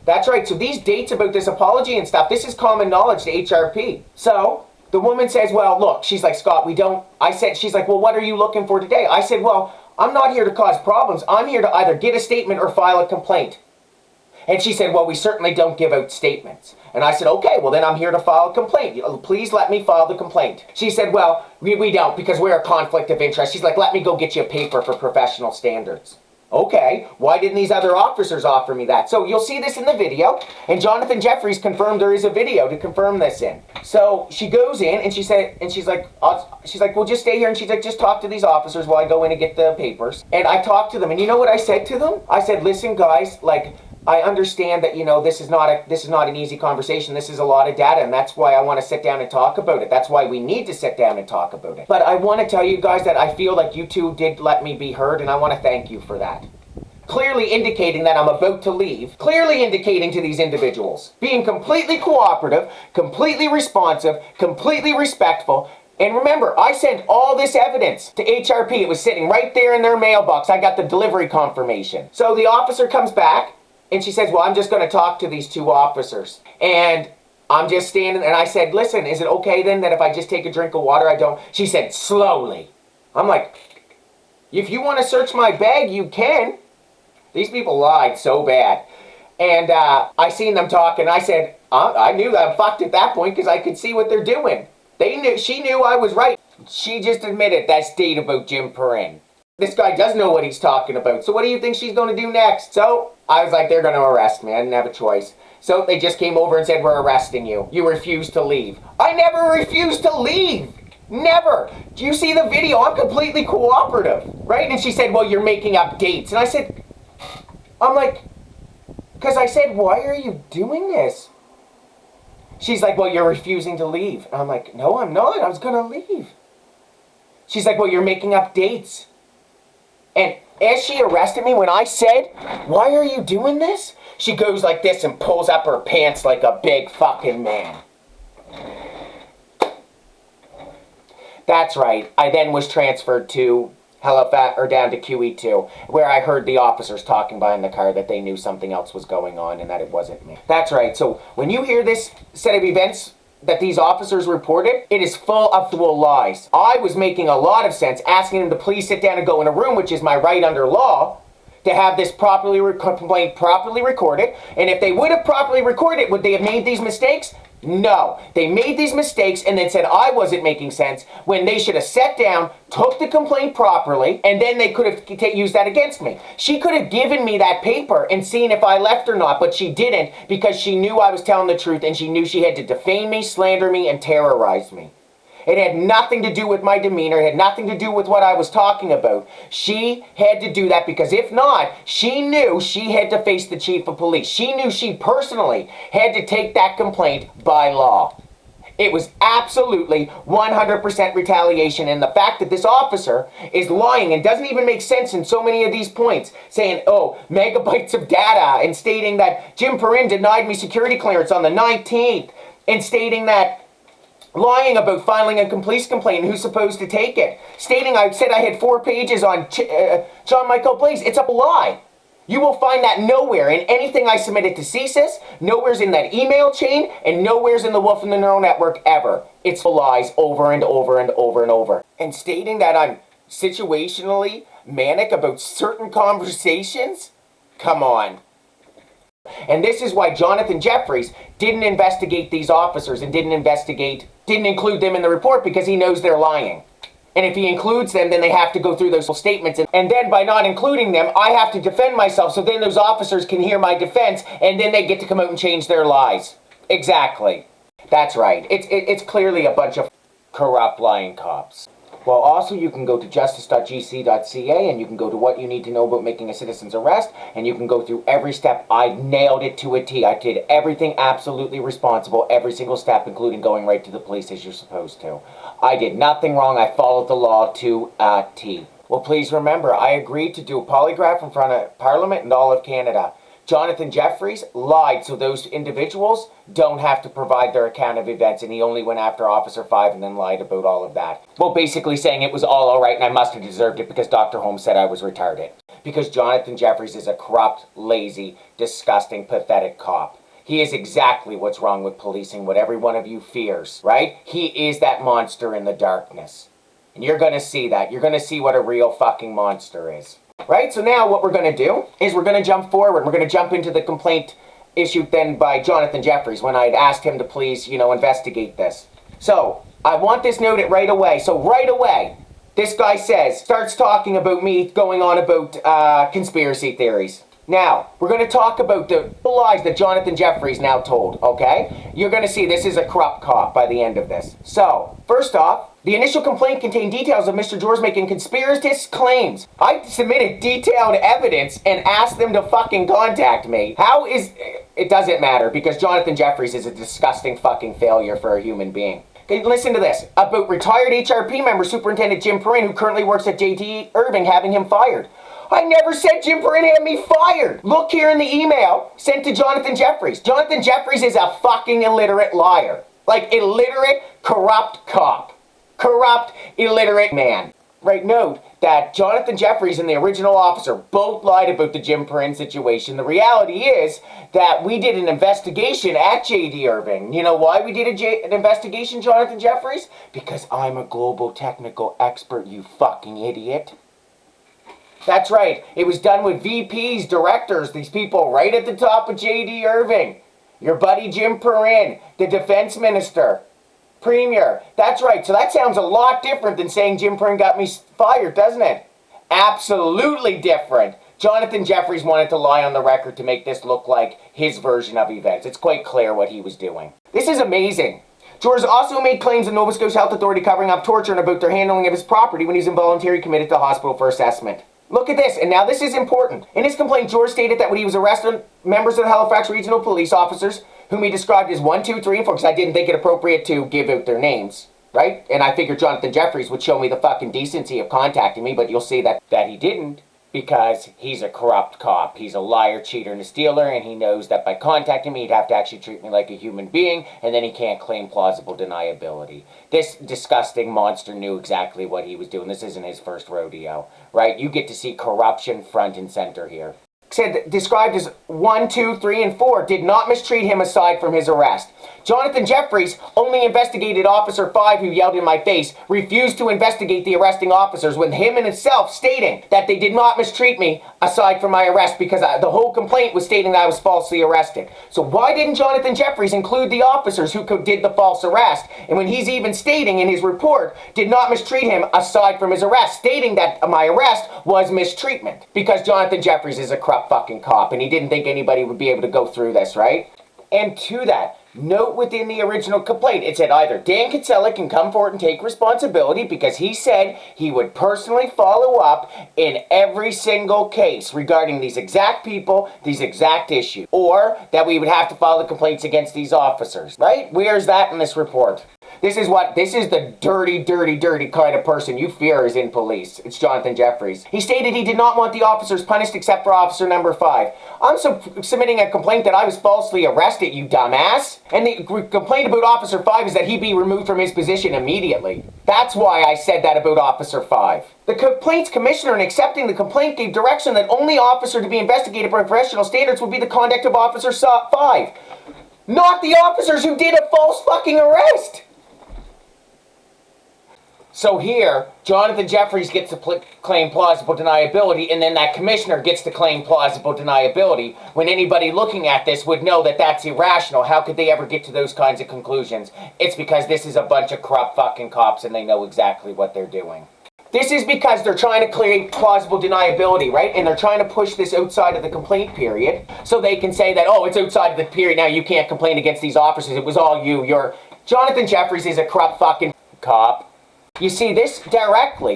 That's right. So these dates about this apology and stuff, this is common knowledge to HRP. So the woman says, well, look, she's like, Scott, she's like, well, what are you looking for today? I said, well, I'm not here to cause problems. I'm here to either get a statement or file a complaint. And she said, well, we certainly don't give out statements. And I said, okay, well, then I'm here to file a complaint. Please let me file the complaint. She said, well, we don't because we're a conflict of interest. She's like, let me go get you a paper for professional standards. Okay, why didn't these other officers offer me that? So you'll see this in the video, and Jonathan Jefferies confirmed there is a video to confirm this in. So she goes in, and she's like, well, just stay here, and she's like, just talk to these officers while I go in and get the papers. And I talked to them, and you know what I said to them? I said, listen, guys, like, I understand that, this is not an easy conversation. This is a lot of data, and that's why I want to sit down and talk about it. That's why we need to sit down and talk about it. But I want to tell you guys that I feel like you two did let me be heard, and I want to thank you for that. Clearly indicating that I'm about to leave. Clearly indicating to these individuals. Being completely cooperative, completely responsive, completely respectful. And remember, I sent all this evidence to HRP. It was sitting right there in their mailbox. I got the delivery confirmation. So the officer comes back, and she says, well, I'm just going to talk to these two officers. And I'm just standing, and I said, listen, is it okay then that if I just take a drink of water, I don't? She said, slowly. I'm like, if you want to search my bag, you can. These people lied so bad. And I seen them talking. I said, I knew that I'm fucked at that point because I could see what they're doing. She knew I was right. She just admitted that state about Jim Perrin. This guy does know what he's talking about. So what do you think she's going to do next? So I was like, they're going to arrest me. I didn't have a choice. So they just came over and said, we're arresting you. You refuse to leave. I never refused to leave. Never. Do you see the video? I'm completely cooperative, right? And she said, well, you're making up dates. And I said, because I said, why are you doing this? She's like, well, you're refusing to leave. And I'm like, no, I'm not. I was going to leave. She's like, well, you're making up dates. And as she arrested me, when I said, why are you doing this? She goes like this and pulls up her pants like a big fucking man. That's right. I then was transferred to Halifax, or down to QE2, where I heard the officers talking behind the car that they knew something else was going on and that it wasn't me. That's right. So when you hear this set of events that these officers reported, it is full of lies. I was making a lot of sense, asking them to please sit down and go in a room, which is my right under law, to have this complaint properly recorded. And if they would have properly recorded it, would they have made these mistakes? No. They made these mistakes and then said I wasn't making sense when they should have sat down, took the complaint properly, and then they could have used that against me. She could have given me that paper and seen if I left or not, but she didn't because she knew I was telling the truth and she knew she had to defame me, slander me, and terrorize me. It had nothing to do with my demeanor. It had nothing to do with what I was talking about. She had to do that because if not, she knew she had to face the chief of police. She knew she personally had to take that complaint by law. It was absolutely 100% retaliation, and the fact that this officer is lying and doesn't even make sense in so many of these points, saying, oh, megabytes of data, and stating that Jim Perrin denied me security clearance on the 19th, and stating that lying about filing a police complaint and who's supposed to take it. Stating I said I had 4 pages on Jean-Michael Blaise. It's a lie. You will find that nowhere in anything I submitted to CSIS, nowhere's in that email chain, and nowhere's in the Wolf and the Neural Network ever. It's lies over and over and over and over. And stating that I'm situationally manic about certain conversations? Come on. And this is why Jonathan Jefferies didn't investigate these officers and didn't include them in the report, because he knows they're lying. And if he includes them, then they have to go through those statements. And then by not including them, I have to defend myself. So then those officers can hear my defense, and then they get to come out and change their lies. Exactly. That's right. It's clearly a bunch of corrupt, lying cops. Well, also you can go to justice.gc.ca and you can go to what you need to know about making a citizen's arrest, and you can go through every step. I nailed it to a T. I did everything absolutely responsible, every single step, including going right to the police as you're supposed to. I did nothing wrong. I followed the law to a T. Well, please remember, I agreed to do a polygraph in front of Parliament and all of Canada. Jonathan Jefferies lied so those individuals don't have to provide their account of events, and he only went after Officer 5 and then lied about all of that. Well, basically saying it was all right and I must have deserved it because Dr. Holmes said I was retarded. Because Jonathan Jefferies is a corrupt, lazy, disgusting, pathetic cop. He is exactly what's wrong with policing, what every one of you fears, right? He is that monster in the darkness. And you're going to see that. You're going to see what a real fucking monster is. Right, so now what we're going to do is we're going to jump forward. We're going to jump into the complaint issued then by Jonathan Jefferies when I had asked him to please, investigate this. So, I want this noted right away. So right away, this guy starts talking about me going on about conspiracy theories. Now, we're going to talk about the lies that Jonathan Jefferies now told, okay? You're going to see this is a corrupt cop by the end of this. So, first off, the initial complaint contained details of Mr. George making conspiracist claims. I submitted detailed evidence and asked them to fucking contact me. It doesn't matter, because Jonathan Jefferies is a disgusting fucking failure for a human being. Okay, listen to this. About retired HRP member Superintendent Jim Perrin, who currently works at J.D. Irving, having him fired. I never said Jim Perrin had me fired. Look here in the email sent to Jonathan Jefferies. Jonathan Jefferies is a fucking illiterate liar. Like, illiterate, corrupt cop. Corrupt, illiterate man. Right, note that Jonathan Jefferies and the original officer both lied about the Jim Perrin situation. The reality is that we did an investigation at J.D. Irving. You know why we did an investigation, Jonathan Jefferies? Because I'm a global technical expert, you fucking idiot. That's right. It was done with VPs, directors, these people right at the top of J.D. Irving. Your buddy Jim Perrin, the defense minister, premier. That's right. So that sounds a lot different than saying Jim Perrin got me fired, doesn't it? Absolutely different. Jonathan Jefferies wanted to lie on the record to make this look like his version of events. It's quite clear what he was doing. This is amazing. George also made claims in Nova Scotia Health Authority covering up torture and about their handling of his property when he was involuntarily committed to the hospital for assessment. Look at this, and now this is important. In his complaint, George stated that when he was arrested, members of the Halifax Regional Police officers, whom he described as 1, 2, 3, and 4, because I didn't think it appropriate to give out their names, right? And I figured Jonathan Jefferies would show me the fucking decency of contacting me, but you'll see that he didn't, because he's a corrupt cop. He's a liar, cheater, and a stealer, and he knows that by contacting me, he'd have to actually treat me like a human being, and then he can't claim plausible deniability. This disgusting monster knew exactly what he was doing. This isn't his first rodeo, right? You get to see corruption front and center here. Described as 1, 2, 3, and 4, did not mistreat him aside from his arrest. Jonathan Jefferies only investigated Officer 5, who yelled in my face, refused to investigate the arresting officers, with him in himself stating that they did not mistreat me aside from my arrest, because the whole complaint was stating that I was falsely arrested. So why didn't Jonathan Jefferies include the officers who did the false arrest? And when he's even stating in his report, did not mistreat him aside from his arrest, stating that my arrest was mistreatment. Because Jonathan Jefferies is a corrupt fucking cop, and he didn't think anybody would be able to go through this, right? And to that, note within the original complaint, it said either Dan Kinsella can come forward and take responsibility because he said he would personally follow up in every single case regarding these exact people, these exact issues, or that we would have to file the complaints against these officers, right? Where's that in this report? This is the dirty, dirty, dirty kind of person you fear is in police. It's Jonathan Jefferies. He stated he did not want the officers punished except for officer number 5. I'm submitting a complaint that I was falsely arrested, you dumbass. And the complaint about officer 5 is that he be removed from his position immediately. That's why I said that about officer 5. The complaints commissioner, in accepting the complaint, gave direction that only officer to be investigated by professional standards would be the conduct of officer 5. Not the officers who did a false fucking arrest. So here, Jonathan Jefferies gets to claim plausible deniability, and then that commissioner gets to claim plausible deniability, when anybody looking at this would know that that's irrational. How could they ever get to those kinds of conclusions? It's because this is a bunch of corrupt fucking cops, and they know exactly what they're doing. This is because they're trying to claim plausible deniability, right? And they're trying to push this outside of the complaint period, so they can say that, oh, it's outside of the period, now you can't complain against these officers, it was all you, Jonathan Jefferies is a corrupt fucking cop. You see, this directly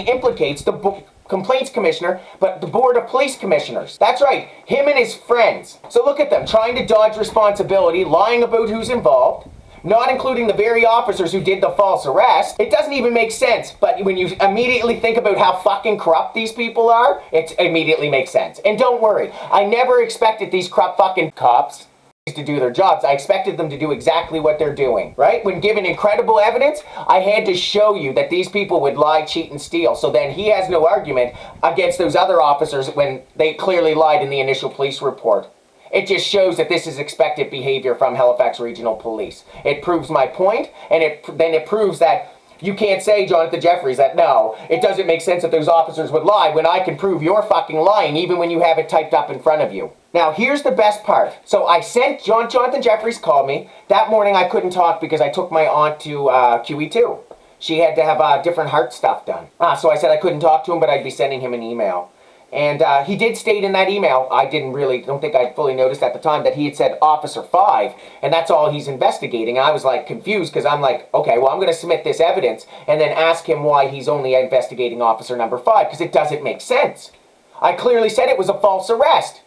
implicates the complaints commissioner, but the board of police commissioners. That's right, him and his friends. So look at them, trying to dodge responsibility, lying about who's involved, not including the very officers who did the false arrest. It doesn't even make sense, but when you immediately think about how fucking corrupt these people are, it immediately makes sense. And don't worry, I never expected these corrupt fucking cops to do their jobs. I expected them to do exactly what they're doing, right? When given incredible evidence, I had to show you that these people would lie, cheat, and steal. So then he has no argument against those other officers when they clearly lied in the initial police report. It just shows that this is expected behavior from Halifax Regional Police. It proves my point, and then it proves that you can't say, Jonathan Jefferies, that no, it doesn't make sense that those officers would lie when I can prove you're fucking lying even when you have it typed up in front of you. Now, here's the best part. So I sent, Jonathan Jefferies called me. That morning I couldn't talk because I took my aunt to QE2. She had to have different heart stuff done. So I said I couldn't talk to him, but I'd be sending him an email. And he did state in that email, I don't think I fully noticed at the time, that he had said Officer 5, and that's all he's investigating. I was like confused because I'm like, okay, well, I'm going to submit this evidence and then ask him why he's only investigating Officer number 5, because it doesn't make sense. I clearly said it was a false arrest.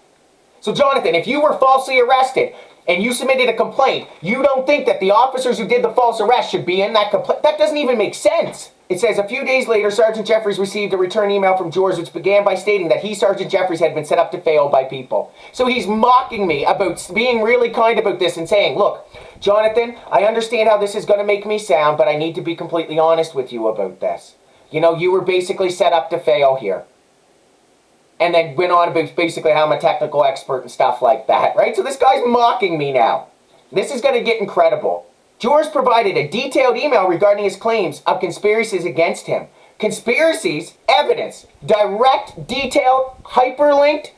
So Jonathan, if you were falsely arrested and you submitted a complaint, you don't think that the officers who did the false arrest should be in that complaint? That doesn't even make sense. It says, a few days later, Sergeant Jefferies received a return email from George which began by stating that he, Sergeant Jefferies, had been set up to fail by people. So he's mocking me about being really kind about this and saying, look, Jonathan, I understand how this is going to make me sound, but I need to be completely honest with you about this. You know, you were basically set up to fail here. And then went on about basically how I'm a technical expert and stuff like that, right? So this guy's mocking me now. This is going to get incredible. George provided a detailed email regarding his claims of conspiracies against him. Conspiracies, evidence, direct, detailed, hyperlinked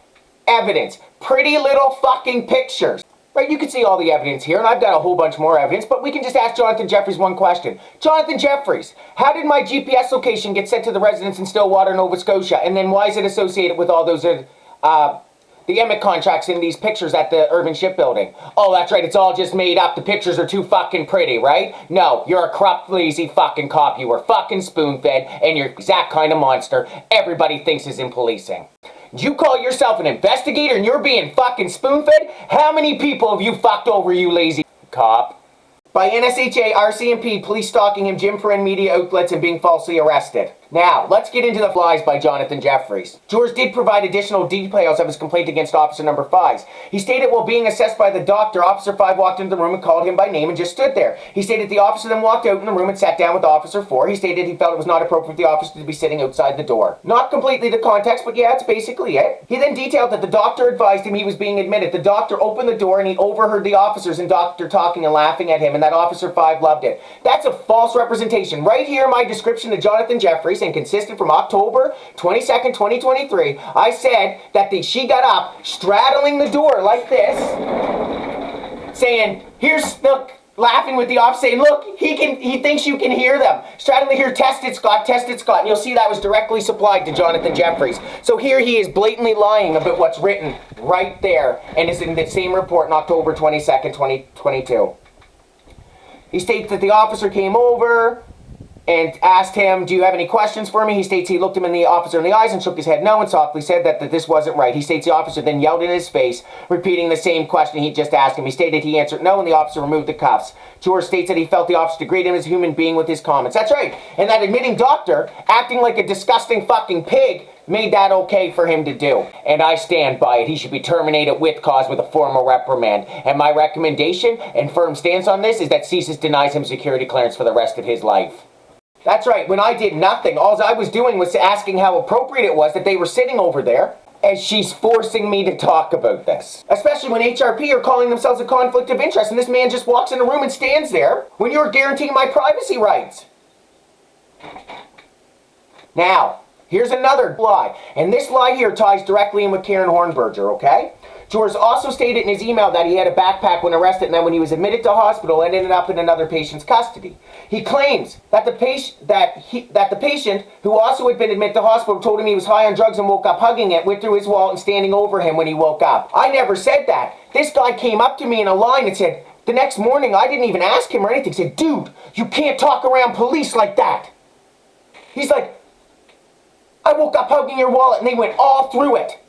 evidence. Pretty little fucking pictures. Right, you can see all the evidence here, and I've got a whole bunch more evidence, but we can just ask Jonathan Jefferies one question. Jonathan Jefferies, how did my GPS location get sent to the residents in Stillwater, Nova Scotia, and then why is it associated with all those, the Emmett contracts in these pictures at the Urban Shipbuilding? Oh, that's right, it's all just made up. The pictures are too fucking pretty, right? No, you're a corrupt, lazy fucking cop. You were fucking spoon-fed, and you're the exact kind of monster everybody thinks is in policing. You call yourself an investigator and you're being fucking spoon-fed? How many people have you fucked over, you lazy cop? By NSHA, RCMP, police stalking him, Jim Perrin media outlets, and being falsely arrested. Now, let's get into the lies by Jonathan Jefferies. George did provide additional details of his complaint against Officer number 5. He stated while being assessed by the doctor, Officer 5 walked into the room and called him by name and just stood there. He stated the officer then walked out in the room and sat down with Officer 4. He stated he felt it was not appropriate for the officer to be sitting outside the door. Not completely the context, but yeah, that's basically it. He then detailed that the doctor advised him he was being admitted. The doctor opened the door and he overheard the officers and doctor talking and laughing at him, and that Officer 5 loved it. That's a false representation. Right here in my description to Jonathan Jefferies, and consistent from October 22nd, 2023, I said that she got up, straddling the door like this, saying, look, laughing with the officer, saying, look, he thinks you can hear them. Straddling here, test it, Scott, and you'll see that was directly supplied to Jonathan Jefferies. So here he is blatantly lying about what's written right there, and is in the same report in October 22nd, 2022. He states that the officer came over and asked him, do you have any questions for me? He states he looked him in the officer in the eyes and shook his head no and softly said that this wasn't right. He states the officer then yelled in his face, repeating the same question he just asked him. He stated he answered no and the officer removed the cuffs. George states that he felt the officer degrade him as a human being with his comments. That's right. And that admitting doctor, acting like a disgusting fucking pig, made that okay for him to do. And I stand by it. He should be terminated with cause with a formal reprimand. And my recommendation and firm stance on this is that CSIS denies him security clearance for the rest of his life. That's right, when I did nothing, all I was doing was asking how appropriate it was that they were sitting over there, and she's forcing me to talk about this. Especially when HRP are calling themselves a conflict of interest, and this man just walks in the room and stands there when you're guaranteeing my privacy rights. Now, here's another lie. And this lie here ties directly in with Karen Hornberger, okay? George also stated in his email that he had a backpack when arrested, and then when he was admitted to hospital and ended up in another patient's custody. He claims that the patient, who also had been admitted to hospital, told him he was high on drugs and woke up hugging it, went through his wallet and standing over him when he woke up. I never said that. This guy came up to me in a line and said, the next morning, I didn't even ask him or anything, he said, dude, you can't talk around police like that. He's like, I woke up hugging your wallet, and they went all through it.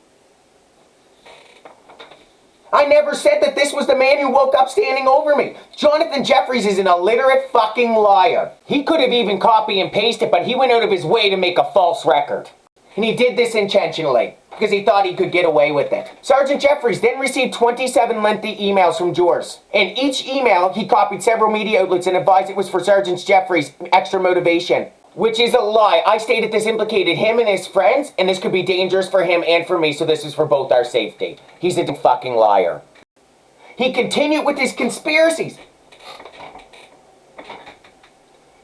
I never said that this was the man who woke up standing over me. Jonathan Jefferies is an illiterate fucking liar. He could have even copy and pasted, but he went out of his way to make a false record. And he did this intentionally, because he thought he could get away with it. Sergeant Jefferies then received 27 lengthy emails from George. In each email, he copied several media outlets and advised it was for Sergeant Jefferies' extra motivation. Which is a lie. I stated this implicated him and his friends, and this could be dangerous for him and for me, so this is for both our safety. He's a fucking liar. He continued with his conspiracies,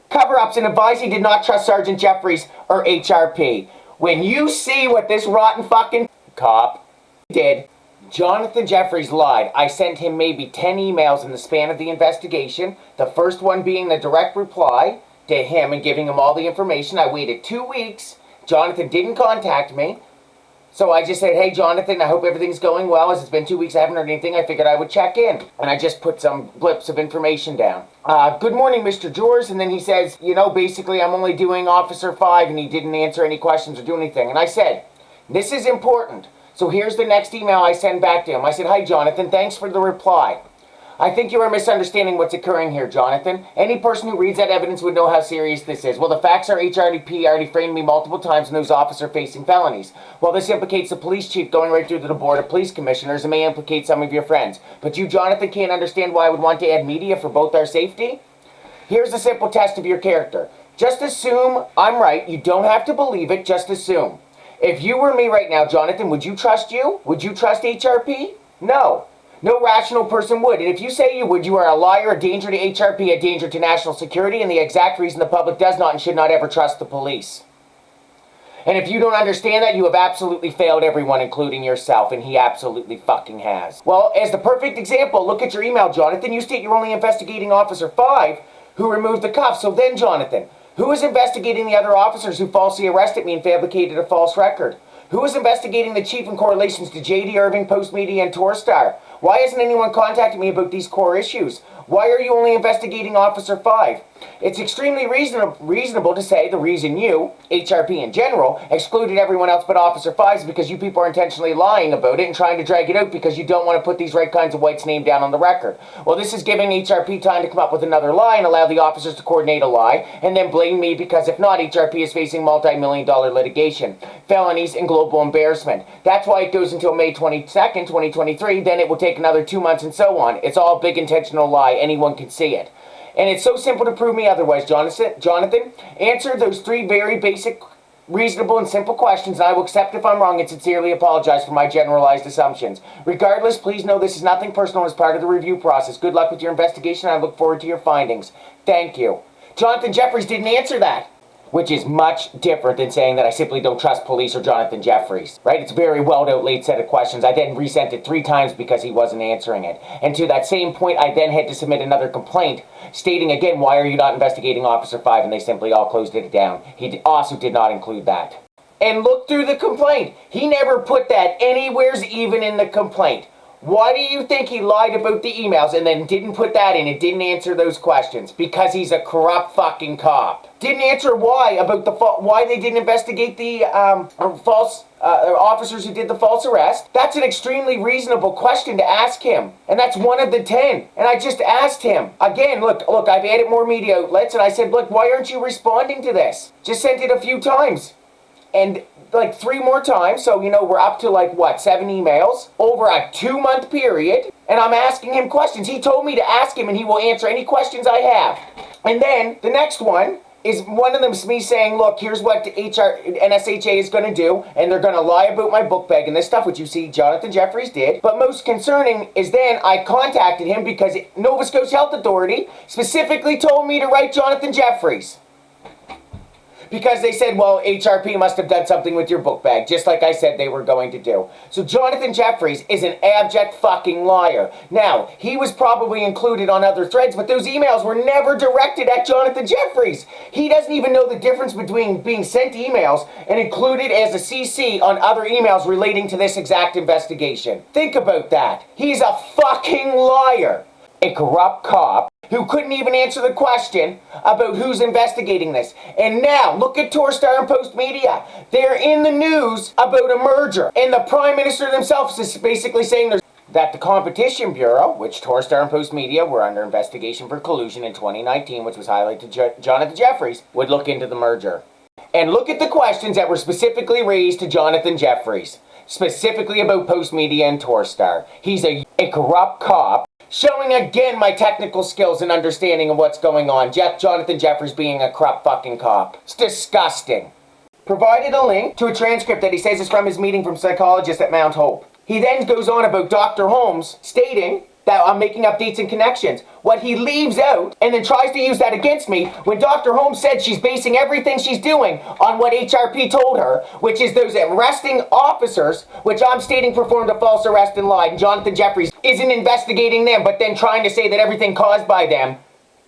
cover-ups, and advised he did not trust Sergeant Jefferies or HRP. When you see what this rotten fucking cop did, Jonathan Jefferies lied. I sent him maybe 10 emails in the span of the investigation, the first one being the direct reply to him and giving him all the information. I waited 2 weeks. Jonathan didn't contact me. So I just said, hey, Jonathan, I hope everything's going well. As it's been 2 weeks, I haven't heard anything. I figured I would check in. And I just put some blips of information down. Good morning, Mr. George. And then he says, you know, basically I'm only doing Officer 5, and he didn't answer any questions or do anything. And I said, this is important. So here's the next email I send back to him. I said, hi, Jonathan. Thanks for the reply. I think you are misunderstanding what's occurring here, Jonathan. Any person who reads that evidence would know how serious this is. Well, the facts are HRP already framed me multiple times in those officer-facing felonies. Well, this implicates the police chief going right through to the board of police commissioners and may implicate some of your friends. But you, Jonathan, can't understand why I would want to add media for both our safety? Here's a simple test of your character. Just assume I'm right. You don't have to believe it. Just assume. If you were me right now, Jonathan, would you trust you? Would you trust HRP? No. No rational person would. And if you say you would, you are a liar, a danger to HRP, a danger to national security, and the exact reason the public does not and should not ever trust the police. And if you don't understand that, you have absolutely failed everyone, including yourself, and he absolutely fucking has. Well, as the perfect example, look at your email, Jonathan. You state you're only investigating Officer 5, who removed the cuffs. So then, Jonathan, who is investigating the other officers who falsely arrested me and fabricated a false record? Who is investigating the chief in correlations to J.D. Irving, Postmedia, and Torstar? Why hasn't anyone contacted me about these core issues? Why are you only investigating Officer 5? It's extremely reasonable to say the reason you, HRP in general, excluded everyone else but Officer 5 is because you people are intentionally lying about it and trying to drag it out because you don't want to put these right kinds of whites' name down on the record. Well, this is giving HRP time to come up with another lie and allow the officers to coordinate a lie and then blame me because if not, HRP is facing multi-million-dollar litigation, felonies, and global embarrassment. That's why it goes until May 22nd, 2023, then it will take another 2 months and so on. It's all a big intentional lie. Anyone can see it. And it's so simple to prove me otherwise, Jonathan. Answer those 3 very basic, reasonable, and simple questions, and I will accept if I'm wrong and sincerely apologize for my generalized assumptions. Regardless, please know this is nothing personal as part of the review process. Good luck with your investigation, and I look forward to your findings. Thank you. Jonathan Jefferies didn't answer that, which is much different than saying that I simply don't trust police or Jonathan Jefferies, right? It's a very well-out laid set of questions. I then resent it 3 times because he wasn't answering it. And to that same point, I then had to submit another complaint stating again, why are you not investigating Officer 5? And they simply all closed it down. He also did not include that. And look through the complaint. He never put that anywheres even in the complaint. Why do you think he lied about the emails and then didn't put that in and didn't answer those questions? Because he's a corrupt fucking cop. Didn't answer why about the why they didn't investigate the false officers who did the false arrest. That's an extremely reasonable question to ask him, and that's 1 of the 10. And I just asked him again. Look, I've added more media outlets, and I said, look, why aren't you responding to this? Just sent it a few times. And like 3 more times, so we're up to like what, 7 emails over a 2-month period, and I'm asking him questions. He told me to ask him and he will answer any questions I have. And then the next one is one of them is me saying, look, here's what the NSHA is going to do, and they're going to lie about my book bag and this stuff, which you see Jonathan Jefferies did. But most concerning is then I contacted him because Nova Scotia Health Authority specifically told me to write Jonathan Jefferies. because they said, well, HRP must have done something with your book bag, just like I said they were going to do. So Jonathan Jefferies is an abject fucking liar. Now, he was probably included on other threads, but those emails were never directed at Jonathan Jefferies. He doesn't even know the difference between being sent emails and included as a CC on other emails relating to this exact investigation. Think about that. He's a fucking liar. A corrupt cop who couldn't even answer the question about who's investigating this. And now, look at Torstar and Post Media. They're in the news about a merger. And the Prime Minister themselves is basically saying that the Competition Bureau, which Torstar and Post Media were under investigation for collusion in 2019, which was highlighted to Jonathan Jefferies, would look into the merger. And look at the questions that were specifically raised to Jonathan Jefferies, specifically about Post Media and Torstar. He's a corrupt cop, showing again my technical skills and understanding of what's going on. Jonathan Jefferies being a corrupt fucking cop. It's disgusting. Provided a link to a transcript that he says is from his meeting from psychologists at Mount Hope. He then goes on about Dr. Holmes stating that I'm making up dates and connections. What he leaves out and then tries to use that against me when Dr. Holmes said she's basing everything she's doing on what HRP told her, which is those arresting officers, which I'm stating performed a false arrest and lied, and Jonathan Jefferies isn't investigating them, but then trying to say that everything caused by them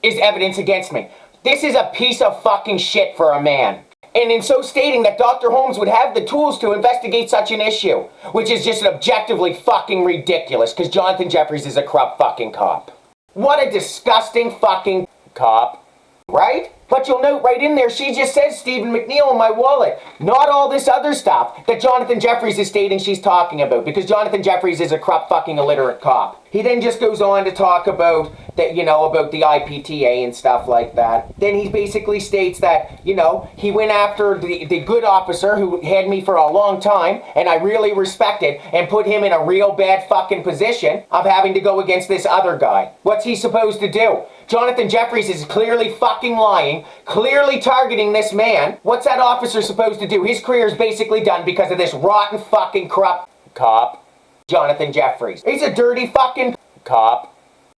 is evidence against me. This is a piece of fucking shit for a man. And in so stating that Dr. Holmes would have the tools to investigate such an issue, which is just objectively fucking ridiculous, because Jonathan Jefferies is a corrupt fucking cop. What a disgusting fucking cop, right? But you'll note right in there, she just says Stephen McNeil in my wallet. Not all this other stuff that Jonathan Jefferies is stating she's talking about, because Jonathan Jefferies is a corrupt fucking illiterate cop. He then just goes on to talk about that, about the IPTA and stuff like that. Then he basically states that, he went after the good officer who had me for a long time, and I really respected, and put him in a real bad fucking position of having to go against this other guy. What's he supposed to do? Jonathan Jefferies is clearly fucking lying, clearly targeting this man. What's that officer supposed to do? His career is basically done because of this rotten fucking corrupt cop, Jonathan Jefferies. He's a dirty fucking cop.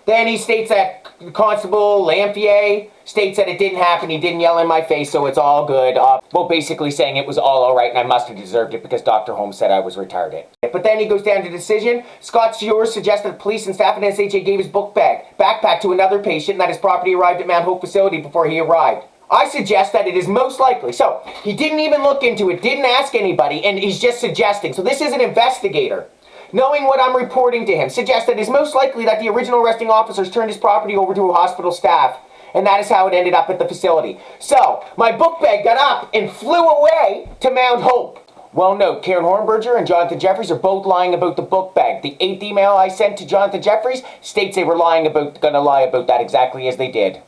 Then he states that Constable Lampier states that it didn't happen. He didn't yell in my face, so it's all good. Basically saying it was all right, and I must have deserved it because Dr. Holmes said I was retarded. But then he goes down to decision. Scott Stewart suggested that police and staff at SHA gave his backpack to another patient, and that his property arrived at Mount Hope facility before he arrived. I suggest that it is most likely. So, he didn't even look into it, didn't ask anybody, and he's just suggesting. So this is an investigator. Knowing what I'm reporting to him, suggests that it is most likely that the original arresting officers turned his property over to a hospital staff, and that is how it ended up at the facility. So, my book bag got up and flew away to Mount Hope. Well, note, Karen Hornberger and Jonathan Jefferies are both lying about the book bag. The 8th email I sent to Jonathan Jefferies states they were gonna lie about that exactly as they did.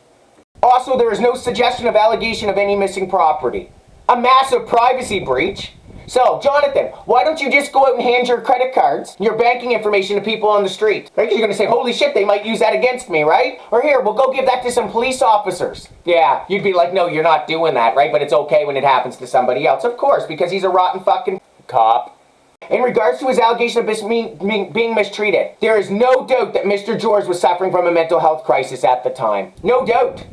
Also, there is no suggestion of allegation of any missing property. A massive privacy breach. So, Jonathan, why don't you just go out and hand your credit cards, your banking information to people on the street? Right? You're going to say, holy shit, they might use that against me, right? Or here, we'll go give that to some police officers. Yeah, you'd be like, no, you're not doing that, right? But it's okay when it happens to somebody else. Of course, because he's a rotten fucking cop. In regards to his allegation of being mistreated, there is no doubt that Mr. George was suffering from a mental health crisis at the time. No doubt.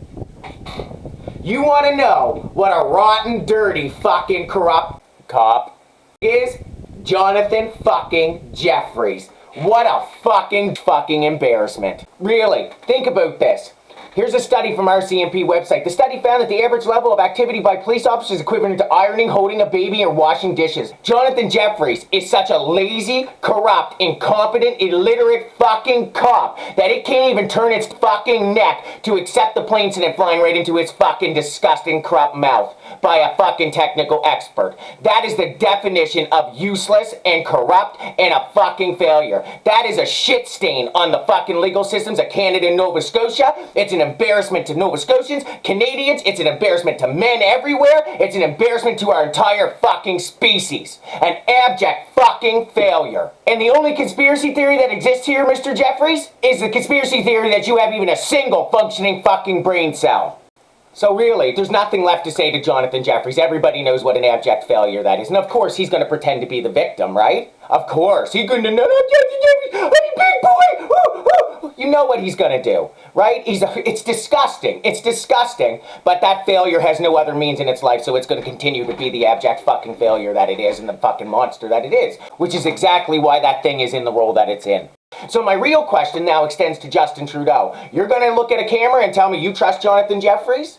You want to know what a rotten, dirty, fucking corrupt cop is? Jonathan fucking Jefferies. What a fucking embarrassment. Really, think about this. Here's a study from RCMP website. The study found that the average level of activity by police officers is equivalent to ironing, holding a baby, or washing dishes. Jonathan Jefferies is such a lazy, corrupt, incompetent, illiterate fucking cop that it can't even turn its fucking neck to accept the plane incident flying right into its fucking disgusting corrupt mouth by a fucking technical expert. That is the definition of useless and corrupt and a fucking failure. That is a shit stain on the fucking legal systems of Canada and Nova Scotia. It's an embarrassment to Nova Scotians, Canadians, it's an embarrassment to men everywhere, it's an embarrassment to our entire fucking species. An abject fucking failure. And the only conspiracy theory that exists here, Mr. Jefferies, is the conspiracy theory that you have even a single functioning fucking brain cell. So really, there's nothing left to say to Jonathan Jefferies. Everybody knows what an abject failure that is. And of course, he's going to pretend to be the victim, right? Of course. He's going to know, big boy. Ooh, ooh. You know what he's going to do, right? It's disgusting. It's disgusting. But that failure has no other means in its life, so it's going to continue to be the abject fucking failure that it is and the fucking monster that it is, which is exactly why that thing is in the role that it's in. So my real question now extends to Justin Trudeau. You're going to look at a camera and tell me you trust Jonathan Jefferies?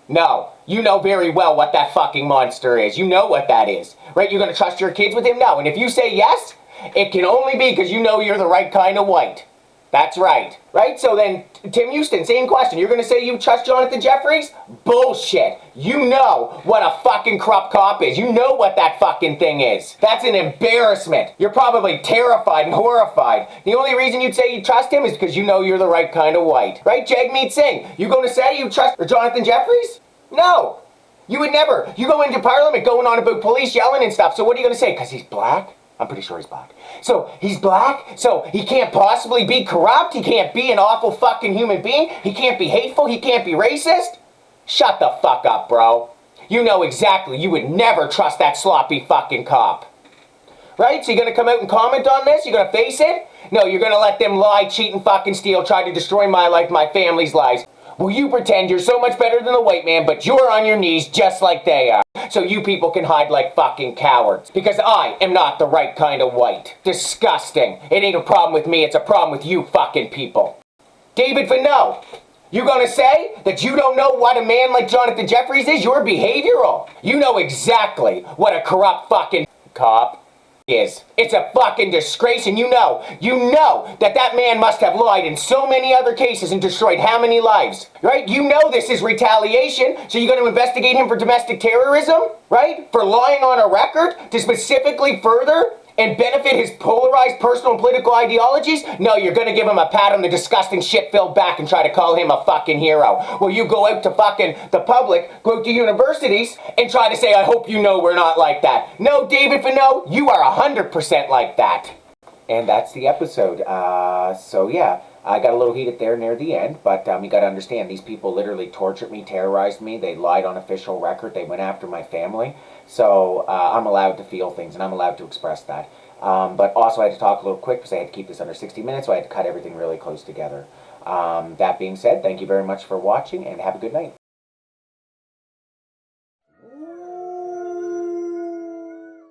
No. You know very well what that fucking monster is. You know what that is. Right? You're going to trust your kids with him? No. And if you say yes, it can only be because you know you're the right kind of white. That's right. Right? So then, Tim Houston, same question. You're going to say you trust Jonathan Jefferies? Bullshit. You know what a fucking corrupt cop is. You know what that fucking thing is. That's an embarrassment. You're probably terrified and horrified. The only reason you'd say you trust him is because you know you're the right kind of white. Right? Jagmeet Singh, you going to say you trust Jonathan Jefferies? No. You would never. You go into Parliament going on about police yelling and stuff, so what are you going to say? Because he's black? I'm pretty sure he's black. So, he's black, so he can't possibly be corrupt, he can't be an awful fucking human being, he can't be hateful, he can't be racist? Shut the fuck up, bro. You know exactly, you would never trust that sloppy fucking cop. Right? So you're gonna come out and comment on this? You're gonna face it? No, you're gonna let them lie, cheat, and fucking steal, try to destroy my life, my family's lives. Well, you pretend you're so much better than the white man, but you're on your knees just like they are. So you people can hide like fucking cowards. Because I am not the right kind of white. Disgusting. It ain't a problem with me, it's a problem with you fucking people. David Vanneau, you gonna say that you don't know what a man like Jonathan Jefferies is? You're behavioral. You know exactly what a corrupt fucking cop is. It's a fucking disgrace, and you know that man must have lied in so many other cases and destroyed how many lives, right? You know this is retaliation, so you're going to investigate him for domestic terrorism, right? For lying on a record to specifically further and benefit his polarized personal and political ideologies? No, you're gonna give him a pat on the disgusting shit-filled back and try to call him a fucking hero. Well, you go out to fucking the public, go out to universities, and try to say, I hope you know we're not like that. No, David Vanneau, you are 100% like that. And that's the episode. So yeah, I got a little heated there near the end, but you got to understand, these people literally tortured me, terrorized me, they lied on official record, they went after my family. So I'm allowed to feel things, and I'm allowed to express that. But also I had to talk a little quick because I had to keep this under 60 minutes, so I had to cut everything really close together. That being said, thank you very much for watching, and have a good night.